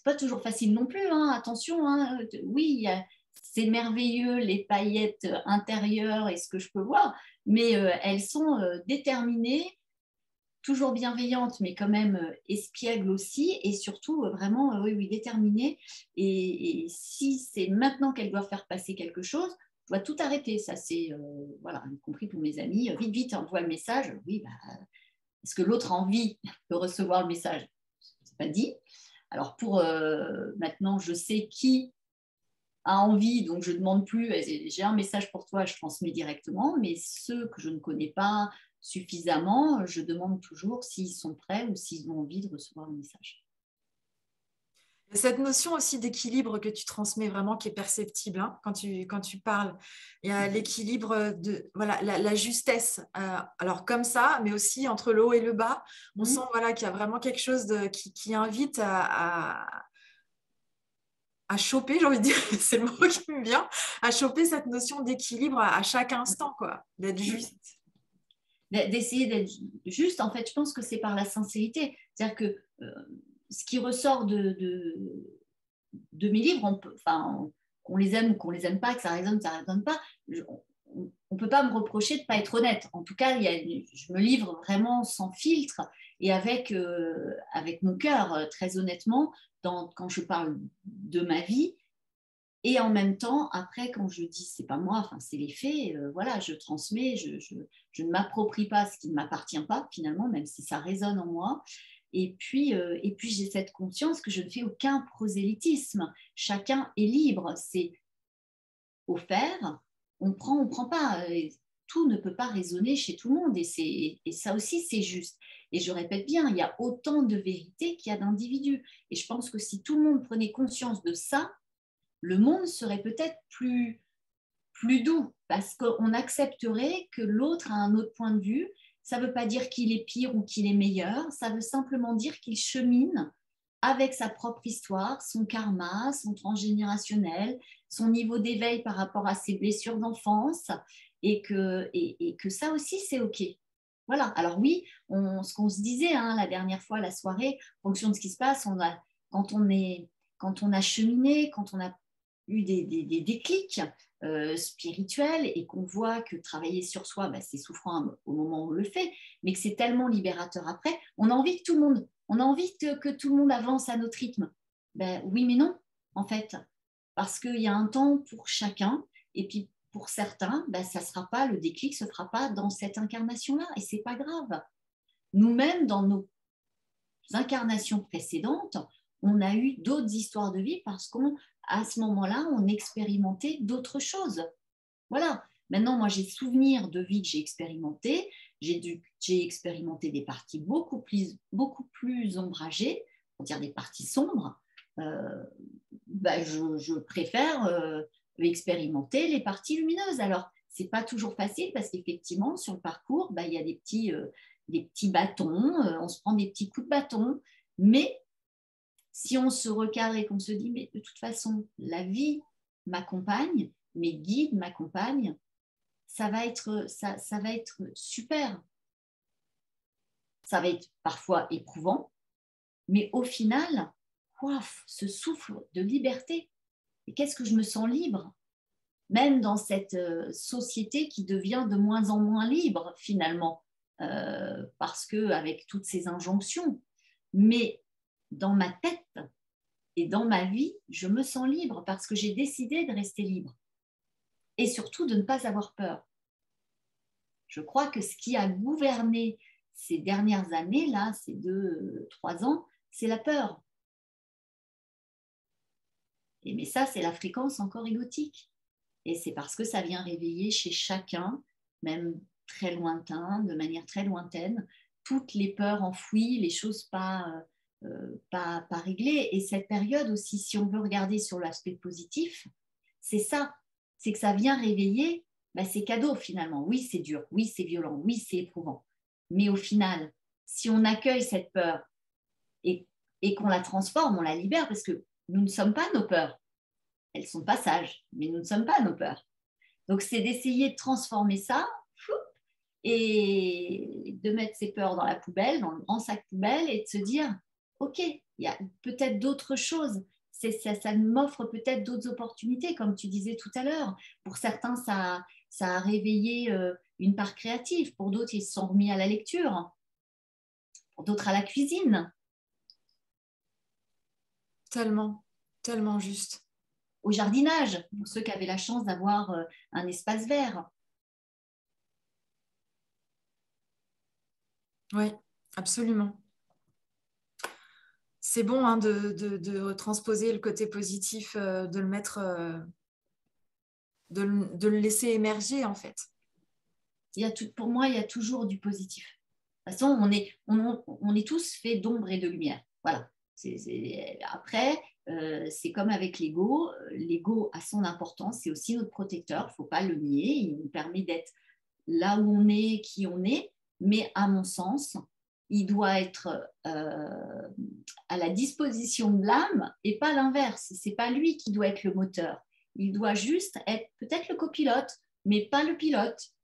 pas toujours facile non plus. Hein. Attention, hein. Oui, c'est merveilleux les paillettes intérieures et ce que je peux voir, mais elles sont déterminées, toujours bienveillante, mais quand même espiègle aussi, et surtout vraiment, oui, oui, déterminée. Et si c'est maintenant qu'elle doit faire passer quelque chose, je dois tout arrêter. Ça, c'est, voilà, y compris pour mes amis. Vite, vite, envoie le message. Oui, bah, est-ce que l'autre a envie de recevoir le message? C'est pas dit. Alors pour maintenant, je sais qui a envie, donc je ne demande plus, j'ai un message pour toi, je transmets directement, mais ceux que je ne connais pas suffisamment, je demande toujours s'ils sont prêts ou s'ils ont envie de recevoir le message. Cette notion aussi d'équilibre que tu transmets vraiment, qui est perceptible hein, quand tu parles. Il y a l'équilibre de voilà, la justesse. Alors comme ça, mais aussi entre le haut et le bas. On sent Mmh. voilà, qu'il y a vraiment quelque chose qui invite à choper, j'ai envie de dire, c'est le mot qui me vient, à choper cette notion d'équilibre à chaque instant, quoi, d'être juste. D'essayer d'être juste, en fait, je pense que c'est par la sincérité. C'est-à-dire que ce qui ressort de mes livres, enfin, qu'on les aime ou qu'on les aime pas, que ça résonne pas, on ne peut pas me reprocher de ne pas être honnête. En tout cas, je me livre vraiment sans filtre et avec mon cœur, très honnêtement, quand je parle de ma vie. Et en même temps, après, quand je dis c'est pas moi, enfin c'est les faits, voilà, je transmets, je ne m'approprie pas ce qui ne m'appartient pas finalement, même si ça résonne en moi. Et puis j'ai cette conscience que je ne fais aucun prosélytisme. Chacun est libre. C'est offert, on prend pas. Tout ne peut pas résonner chez tout le monde. Et ça aussi, c'est juste. Et je répète bien, il y a autant de vérité qu'il y a d'individus. Et je pense que si tout le monde prenait conscience de ça, le monde serait peut-être plus doux parce qu'on accepterait que l'autre a un autre point de vue. Ça ne veut pas dire qu'il est pire ou qu'il est meilleur, ça veut simplement dire qu'il chemine avec sa propre histoire, son karma, son transgénérationnel, son niveau d'éveil par rapport à ses blessures d'enfance et que ça aussi c'est OK. Voilà, alors oui, ce qu'on se disait la dernière fois, la soirée, en fonction de ce qui se passe, quand on a cheminé, quand on a eu des déclics spirituels et qu'on voit que travailler sur soi, c'est souffrant au moment où on le fait, mais que c'est tellement libérateur après, on a envie que tout le monde avance à notre rythme. Oui, mais non, en fait, parce qu'il y a un temps pour chacun et puis pour certains, le déclic ne se fera pas dans cette incarnation-là et c'est pas grave. Nous-mêmes, dans nos incarnations précédentes, on a eu d'autres histoires de vie parce qu'à ce moment-là, on expérimentait d'autres choses. Voilà. Maintenant, moi, j'ai souvenir de vie que j'ai expérimenté. J'ai expérimenté des parties beaucoup plus ombragées, on va dire des parties sombres. Je préfère expérimenter les parties lumineuses. Alors, c'est pas toujours facile parce qu'effectivement, sur le parcours, il y a des petits bâtons, on se prend des petits coups de bâton, mais si on se recadre et qu'on se dit, mais de toute façon, la vie m'accompagne, mes guides m'accompagnent, ça va être super. Ça va être parfois éprouvant, mais au final, ce souffle de liberté. Et qu'est-ce que je me sens libre, même dans cette société qui devient de moins en moins libre finalement, parce qu'avec toutes ces injonctions. Mais dans ma tête et dans ma vie, je me sens libre parce que j'ai décidé de rester libre. Et surtout de ne pas avoir peur. Je crois que ce qui a gouverné ces dernières années, là, ces 2-3 ans, c'est la peur. Mais ça, c'est la fréquence encore égotique. Et c'est parce que ça vient réveiller chez chacun, même très lointain, de manière très lointaine, toutes les peurs enfouies, les choses pas réglées. Et cette période aussi, si on veut regarder sur l'aspect positif, c'est ça, c'est que ça vient réveiller ces cadeaux finalement. Oui, c'est dur, oui, c'est violent, oui, c'est éprouvant. Mais au final, si on accueille cette peur et qu'on la transforme, on la libère, parce que nous ne sommes pas nos peurs. Elles sont passages, mais nous ne sommes pas nos peurs. Donc, c'est d'essayer de transformer ça et de mettre ses peurs dans la poubelle, dans le grand sac poubelle, et de se dire, OK, il y a peut-être d'autres choses. Ça m'offre peut-être d'autres opportunités, comme tu disais tout à l'heure. Pour certains, ça a réveillé une part créative. Pour d'autres, ils se sont remis à la lecture. Pour d'autres, à la cuisine. Tellement, tellement juste. Au jardinage, pour ceux qui avaient la chance d'avoir un espace vert. Oui, absolument. C'est bon de transposer le côté positif, de le mettre, de le laisser émerger en fait. Pour moi, il y a toujours du positif. De toute façon, on est tous faits d'ombre et de lumière. Voilà. Après, c'est comme avec l'ego. L'ego a son importance, c'est aussi notre protecteur, il ne faut pas le nier. Il nous permet d'être là où on est, qui on est. Mais à mon sens, il doit être à la disposition de l'âme et pas l'inverse. Ce n'est pas lui qui doit être le moteur. Il doit juste être peut-être le copilote, mais pas le pilote,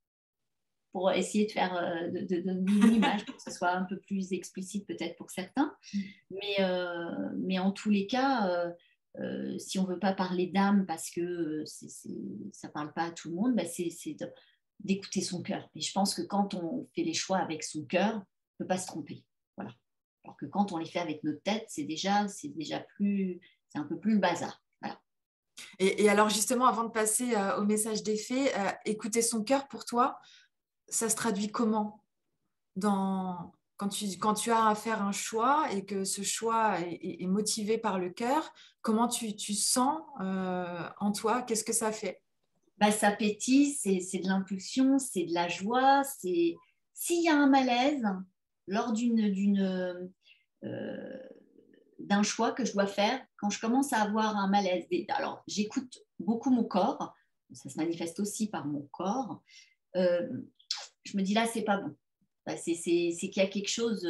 pour essayer de faire de donner une image pour que ce soit un peu plus explicite peut-être pour certains. Mais en tous les cas, Si on ne veut pas parler d'âme parce que ça ne parle pas à tout le monde, bah, c'est d'écouter son cœur. Et je pense que quand on fait les choix avec son cœur, on ne peut pas se tromper. Voilà. Alors que quand on les fait avec notre tête, c'est un peu plus le bazar. Voilà. Et alors justement, avant de passer au message des fées, écouter son cœur pour toi, ça se traduit comment quand tu as à faire un choix et que ce choix est motivé par le cœur, comment tu sens en toi? Qu'est-ce que ça fait? Bah, ça pétille, c'est de l'impulsion, c'est de la joie. S'il y a un malaise lors d'un choix que je dois faire, quand je commence à avoir un malaise, alors j'écoute beaucoup mon corps, ça se manifeste aussi par mon corps, je me dis là, c'est pas bon. Bah, c'est qu'il y a quelque chose,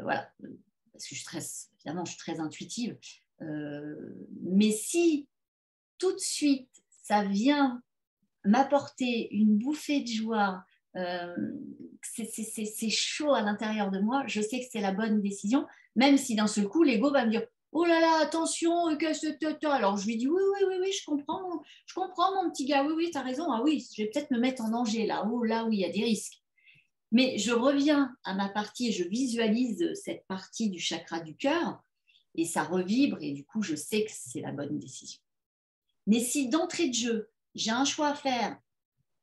voilà, parce que évidemment, je suis très intuitive. Mais si tout de suite, ça vient m'apporter une bouffée de joie, c'est chaud à l'intérieur de moi, je sais que c'est la bonne décision, même si d'un seul coup, l'ego va me dire oh là là, attention, alors je lui dis oui, je comprends mon petit gars, oui, tu as raison, ah oui, je vais peut-être me mettre en danger là, oh là, oui, il y a des risques. Mais je reviens à ma partie et je visualise cette partie du chakra du cœur et ça revibre et du coup, je sais que c'est la bonne décision. Mais si d'entrée de jeu, j'ai un choix à faire,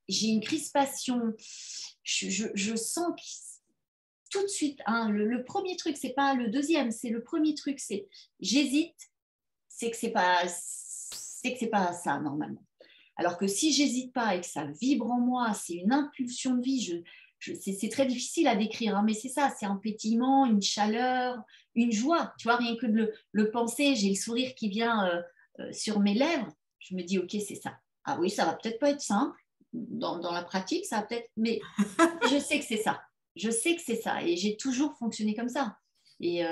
j'ai une crispation, je sens que tout de suite, hein, le premier truc, c'est pas le deuxième, c'est le premier truc, c'est j'hésite, c'est que c'est pas ça normalement. Alors que si j'hésite pas et que ça vibre en moi, c'est une impulsion de vie, c'est très difficile à décrire, hein, mais c'est ça, c'est un pétillement, une chaleur, une joie. Tu vois, rien que de le penser, j'ai le sourire qui vient sur mes lèvres, je me dis, ok, c'est ça. Ah oui, ça va peut-être pas être simple dans la pratique, ça va peut-être, mais je sais que c'est ça. Je sais que c'est ça. Et j'ai toujours fonctionné comme ça. Et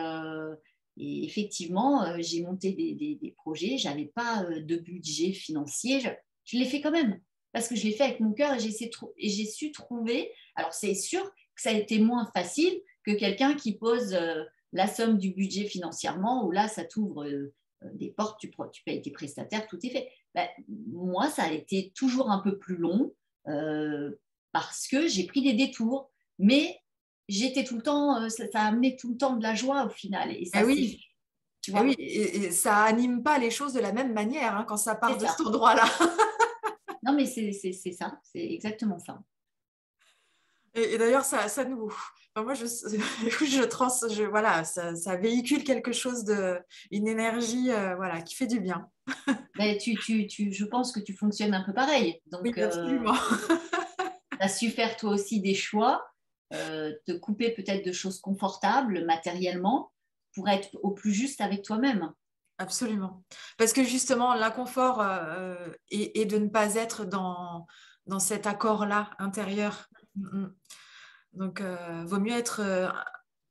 effectivement, j'ai monté des projets, je n'avais pas de budget financier, je l'ai fait quand même, parce que je l'ai fait avec mon cœur et j'ai su trouver. Alors, c'est sûr que ça a été moins facile que quelqu'un qui pose la somme du budget financièrement, où là, ça t'ouvre des portes, tu payes tes prestataires, tout est fait. Ben, moi, ça a été toujours un peu plus long parce que j'ai pris des détours, mais j'étais tout le temps, ça a amené tout le temps de la joie au final. Et ça, Oui. tu vois, Oui, et ça anime pas les choses de la même manière hein, quand ça part c'est de ça. cet endroit-là. Non, mais c'est ça, c'est exactement ça. Et d'ailleurs, ça nous. Enfin, moi, voilà, ça véhicule quelque chose une énergie, voilà, qui fait du bien. Mais je pense que tu fonctionnes un peu pareil. Oui, Donc, absolument. tu as su faire toi aussi des choix, te couper peut-être de choses confortables matériellement pour être au plus juste avec toi-même. Absolument. Parce que justement, l'inconfort est de ne pas être dans cet accord-là intérieur. Mm, mm. Donc, vaut mieux être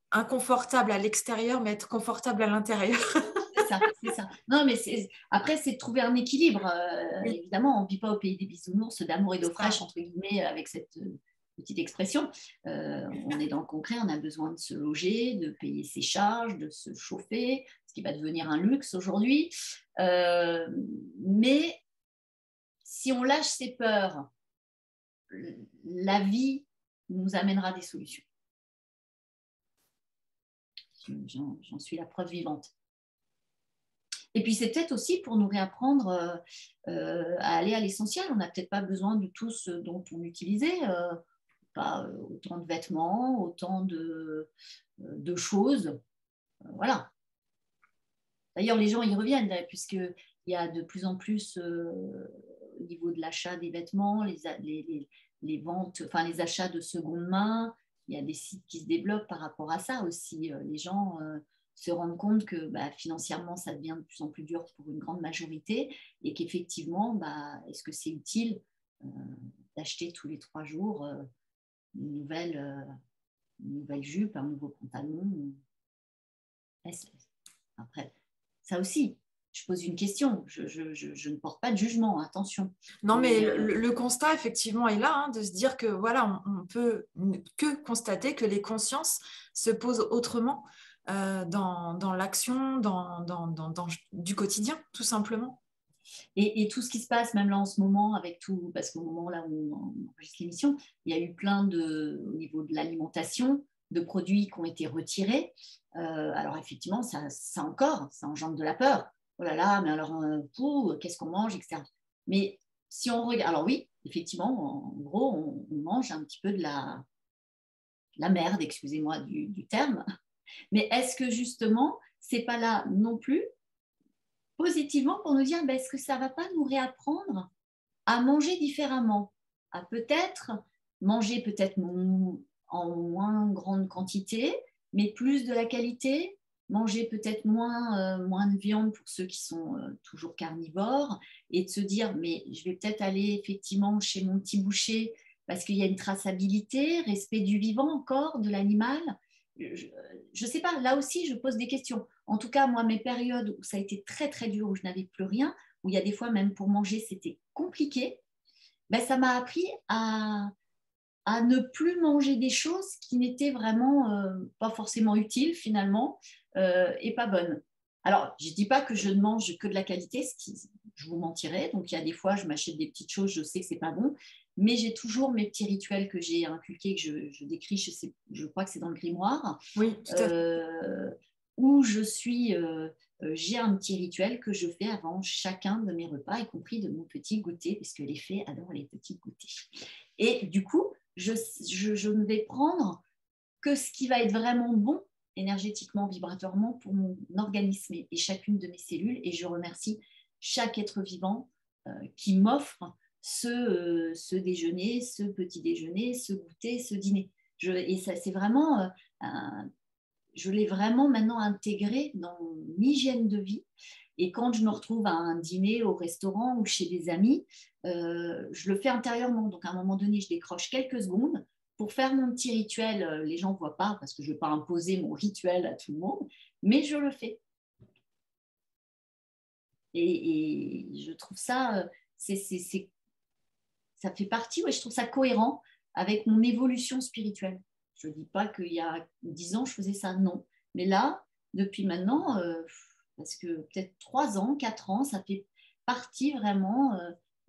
inconfortable à l'extérieur, mais être confortable à l'intérieur. C'est ça, c'est ça. Non, mais après, c'est de trouver un équilibre. Oui, Évidemment, on ne vit pas au pays des bisounours, d'amour et d'eau c'est ça. fraîche, entre guillemets, avec cette petite expression. On est dans le concret, on a besoin de se loger, de payer ses charges, de se chauffer, ce qui va devenir un luxe aujourd'hui. Mais si on lâche ses peurs, la vie nous amènera des solutions. J'en suis la preuve vivante. Et puis, c'est peut-être aussi pour nous réapprendre à aller à l'essentiel. On n'a peut-être pas besoin de tout ce dont on utilisait, pas autant de vêtements, autant de choses. Voilà. D'ailleurs, les gens y reviennent, puisqu'il y a de plus en plus, au niveau de l'achat des vêtements, les ventes, enfin les achats de seconde main, il y a des sites qui se développent par rapport à ça aussi. Les gens se rendent compte que financièrement, ça devient de plus en plus dur pour une grande majorité et qu'effectivement, est-ce que c'est utile d'acheter tous les 3 jours une nouvelle jupe, un nouveau pantalon? Après, ça aussi, je pose une question. Je ne porte pas de jugement, attention. Non, mais le constat, effectivement, est là, hein, de se dire que voilà, on peut que constater que les consciences se posent autrement. dans l'action, du quotidien, tout simplement. Et tout ce qui se passe, même là en ce moment, avec tout, parce qu'au moment là où on enregistre l'émission, il y a eu plein au niveau de l'alimentation, de produits qui ont été retirés. Alors effectivement, ça engendre de la peur. Oh là là, mais alors, qu'est-ce qu'on mange, etc. Mais si on regarde, alors oui, effectivement, en gros, on mange un petit peu de la merde, excusez-moi du terme. Mais est-ce que justement, c'est pas là non plus positivement pour nous dire ben, est-ce que ça ne va pas nous réapprendre à manger différemment, à peut-être manger peut-être en moins grande quantité, mais plus de la qualité, manger peut-être moins de viande pour ceux qui sont toujours carnivores, et de se dire mais je vais peut-être aller effectivement chez mon petit boucher parce qu'il y a une traçabilité, respect du vivant encore, de l'animal. Je ne sais pas, là aussi je pose des questions. En tout cas, moi, mes périodes où ça a été très très dur, où je n'avais plus rien, où il y a des fois même pour manger c'était compliqué, ben, ça m'a appris à ne plus manger des choses qui n'étaient vraiment pas forcément utiles finalement et pas bonnes. Alors, je ne dis pas que je ne mange que de la qualité, je vous mentirais. Donc, il y a des fois, je m'achète des petites choses, je sais que ce n'est pas bon, mais j'ai toujours mes petits rituels que j'ai inculqués, que je décris, je crois que c'est dans le grimoire, Oui, tout à fait. où j'ai un petit rituel que je fais avant chacun de mes repas, y compris de mon petit goûter, parce que les fées adorent les petits goûters. Et du coup, je ne vais prendre que ce qui va être vraiment bon énergétiquement, vibratoirement pour mon organisme et chacune de mes cellules. Et je remercie chaque être vivant qui m'offre ce déjeuner, ce petit déjeuner, ce goûter, ce dîner. Et ça, c'est vraiment, je l'ai vraiment maintenant intégré dans mon hygiène de vie. Et quand je me retrouve à un dîner au restaurant ou chez des amis, je le fais intérieurement. Donc à un moment donné, je décroche quelques secondes pour faire mon petit rituel. Les gens ne voient pas parce que je ne vais pas imposer mon rituel à tout le monde, mais je le fais. Et je trouve ça, ça fait partie, ouais, je trouve ça cohérent avec mon évolution spirituelle. Je ne dis pas qu'il y a 10 ans, je faisais ça, non. Mais là, depuis maintenant, parce que peut-être 3 ans, 4 ans, ça fait partie vraiment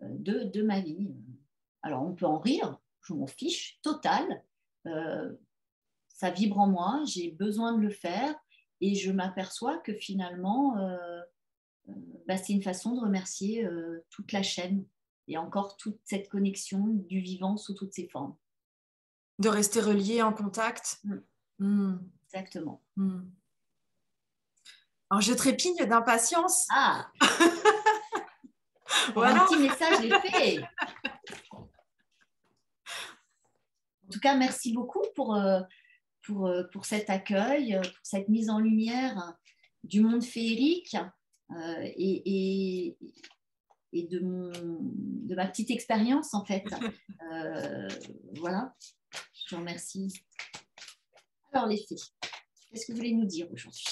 de ma vie. Alors, on peut en rire, je m'en fiche, total. Euh, Ça vibre en moi, j'ai besoin de le faire et je m'aperçois que finalement, bah, c'est une façon de remercier toute la chaîne et encore toute cette connexion du vivant sous toutes ses formes. De rester relié en contact. Mm. Mm. Exactement. Mm. Alors, je trépigne d'impatience. Ah, pour un Voilà. petit message, les fées. En tout cas, merci beaucoup pour cet accueil, pour cette mise en lumière du monde féerique et de ma petite expérience, en fait. Voilà, je vous remercie. Alors, les fées, qu'est-ce que vous voulez nous dire aujourd'hui?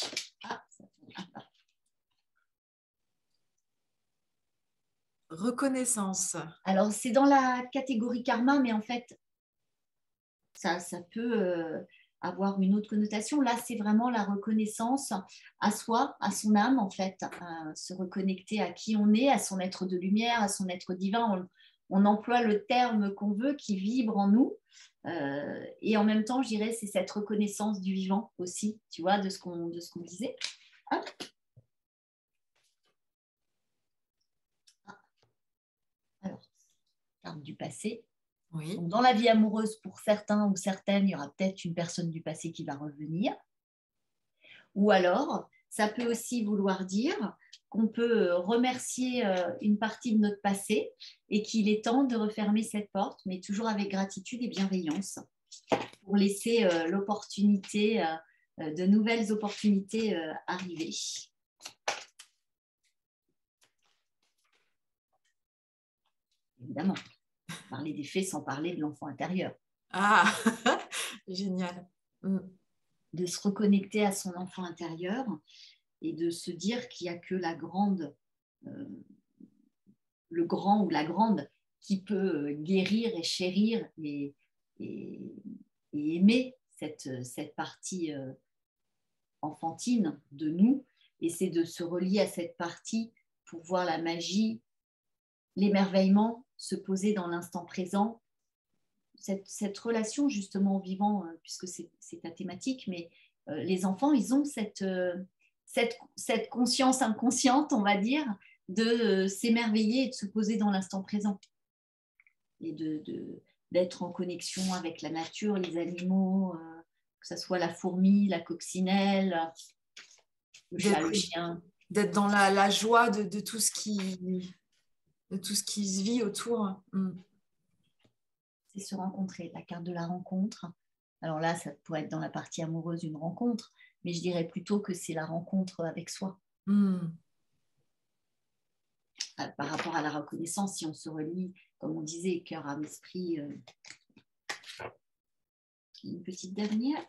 Reconnaissance. Alors, c'est dans la catégorie karma, mais en fait, ça peut avoir une autre connotation. Là, c'est vraiment la reconnaissance à soi, à son âme, en fait, se reconnecter à qui on est, à son être de lumière, à son être divin. On emploie le terme qu'on veut qui vibre en nous. Et en même temps, je dirais, c'est cette reconnaissance du vivant aussi, tu vois, de ce qu'on disait. Hop. Alors, carte du passé. Oui. Donc, dans la vie amoureuse, pour certains ou certaines, il y aura peut-être une personne du passé qui va revenir. Ou alors, ça peut aussi vouloir dire qu'on peut remercier une partie de notre passé et qu'il est temps de refermer cette porte, mais toujours avec gratitude et bienveillance, pour laisser l'opportunité, de nouvelles opportunités arriver. Évidemment, parler des faits sans parler de l'enfant intérieur. Ah, génial. Mm. De se reconnecter à son enfant intérieur et de se dire qu'il n'y a que le grand ou la grande qui peut guérir et chérir et aimer cette partie enfantine de nous, et c'est de se relier à cette partie pour voir la magie, l'émerveillement, se poser dans l'instant présent, cette relation justement au vivant, puisque c'est ta thématique, mais les enfants, ils ont cette conscience inconsciente, on va dire, de s'émerveiller et de se poser dans l'instant présent. Et d'être en connexion avec la nature, les animaux, que ce soit la fourmi, la coccinelle, le chat, le chien. D'être dans la joie de tout ce qui se vit autour. C'est se rencontrer, la carte de la rencontre. Alors là, ça pourrait être dans la partie amoureuse une rencontre, mais je dirais plutôt que c'est la rencontre avec soi. Par rapport à la reconnaissance, si on se relie, comme on disait, cœur, âme, esprit. Une petite dernière.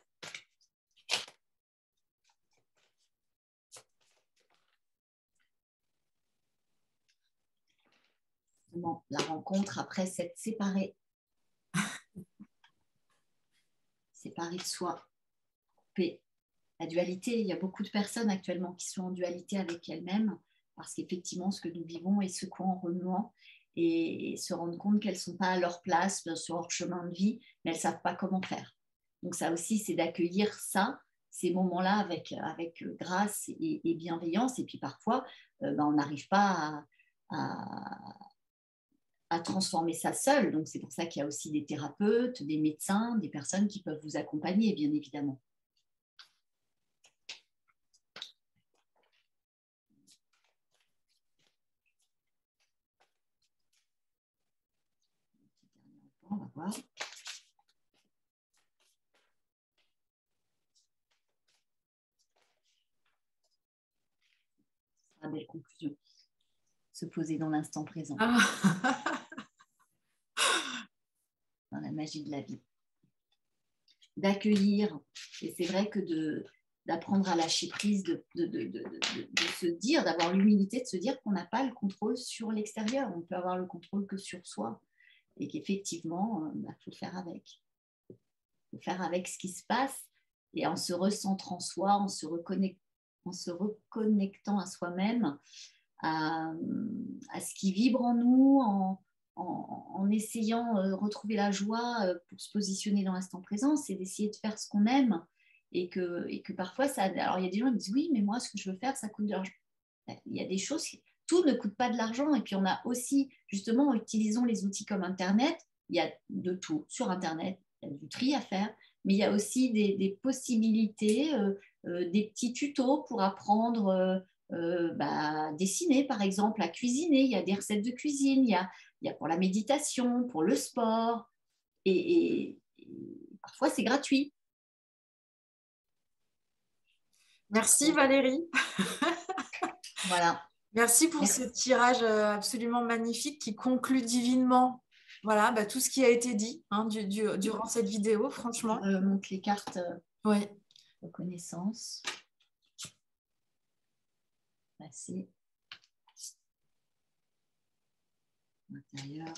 La rencontre après s'être séparé de soi, coupé. La dualité, il y a beaucoup de personnes actuellement qui sont en dualité avec elles-mêmes parce qu'effectivement, ce que nous vivons est secouant, remuant et se rendre compte qu'elles ne sont pas à leur place sur leur chemin de vie, mais elles ne savent pas comment faire. Donc ça aussi, c'est d'accueillir ça, ces moments-là avec grâce et bienveillance. Et puis parfois, on n'arrive pas à transformer ça seul. Donc c'est pour ça qu'il y a aussi des thérapeutes, des médecins, des personnes qui peuvent vous accompagner, bien évidemment. On va voir. C'est une belle conclusion. Se poser dans l'instant présent. Dans la magie de la vie. D'accueillir. Et c'est vrai que d'apprendre à lâcher prise, de se dire, d'avoir l'humilité de se dire qu'on n'a pas le contrôle sur l'extérieur. On peut avoir le contrôle que sur soi. Et qu'effectivement, faut faire avec. Il faut faire avec ce qui se passe et en se recentrant soi, en se reconnectant à soi-même, à ce qui vibre en nous, en essayant de retrouver la joie pour se positionner dans l'instant présent, c'est d'essayer de faire ce qu'on aime et que parfois, alors il y a des gens qui disent oui, mais moi, ce que je veux faire, ça coûte de l'argent. Il y a des choses, tout ne coûte pas de l'argent et puis on a aussi, justement, utilisons les outils comme Internet, il y a de tout sur Internet, il y a du tri à faire, mais il y a aussi des possibilités, des petits tutos pour apprendre dessiner par exemple, à cuisiner, il y a des recettes de cuisine, il y a pour la méditation, pour le sport et parfois c'est gratuit. Merci Valérie. Voilà. Merci pour ce tirage absolument magnifique qui conclut divinement voilà, tout ce qui a été dit durant cette vidéo, franchement. Je montre les cartes de connaissances. Passer. Intérieur.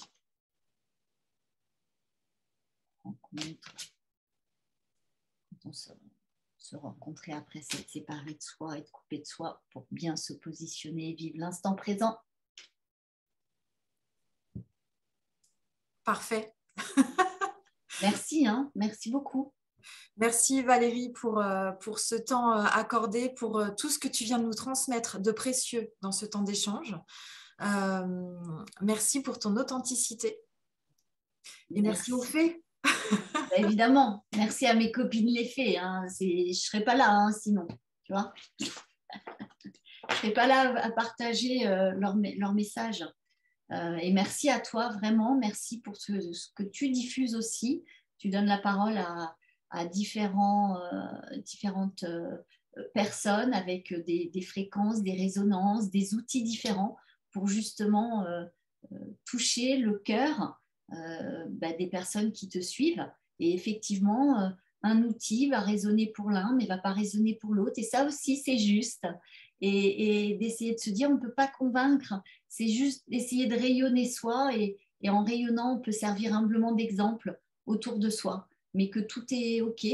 Rencontre. Quand on se rencontrer après s'être séparé de soi et de couper de soi pour bien se positionner et vivre l'instant présent. Parfait. Merci, merci beaucoup. Merci Valérie pour ce temps accordé, pour tout ce que tu viens de nous transmettre de précieux dans ce temps d'échange. Merci pour ton authenticité. Et merci aux fées. Évidemment, merci à mes copines les fées. Je ne serais pas là sinon, tu vois. Je ne serais pas là à partager leur message. Et merci à toi, vraiment. Merci pour ce que tu diffuses aussi. Tu donnes la parole à différentes personnes avec des fréquences, des résonances, des outils différents pour justement toucher le cœur des personnes qui te suivent. Et effectivement, un outil va résonner pour l'un, mais ne va pas résonner pour l'autre. Et ça aussi, c'est juste. Et d'essayer de se dire, on ne peut pas convaincre. C'est juste d'essayer de rayonner soi. Et en rayonnant, on peut servir humblement d'exemple autour de soi. Mais que tout est OK.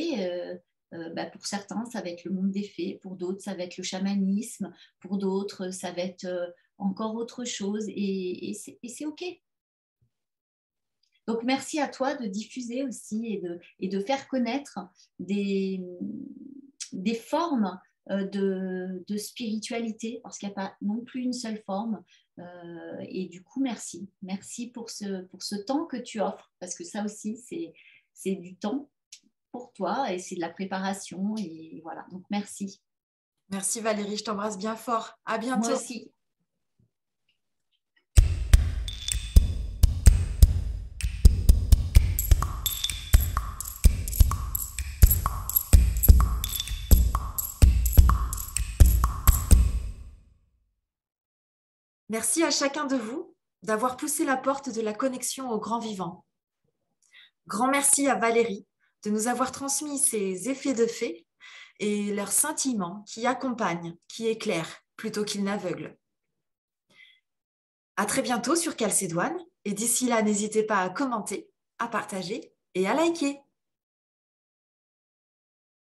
Pour certains, ça va être le monde des fées, pour d'autres, ça va être le chamanisme, pour d'autres, ça va être encore autre chose, et c'est OK. Donc, merci à toi de diffuser aussi et de faire connaître des formes de spiritualité, parce qu'il n'y a pas non plus une seule forme. Et du coup, merci. Merci pour ce temps que tu offres, parce que ça aussi, c'est du temps pour toi et c'est de la préparation. Et voilà, donc merci. Merci Valérie, je t'embrasse bien fort. À Moi bientôt. aussi. Merci à chacun de vous d'avoir poussé la porte de la connexion au grand vivant. Grand merci à Valérie de nous avoir transmis ces effets de fée et leur scintillement qui accompagne, qui éclaire plutôt qu'il n'aveugle. À très bientôt sur Calcédoine et d'ici là, n'hésitez pas à commenter, à partager et à liker.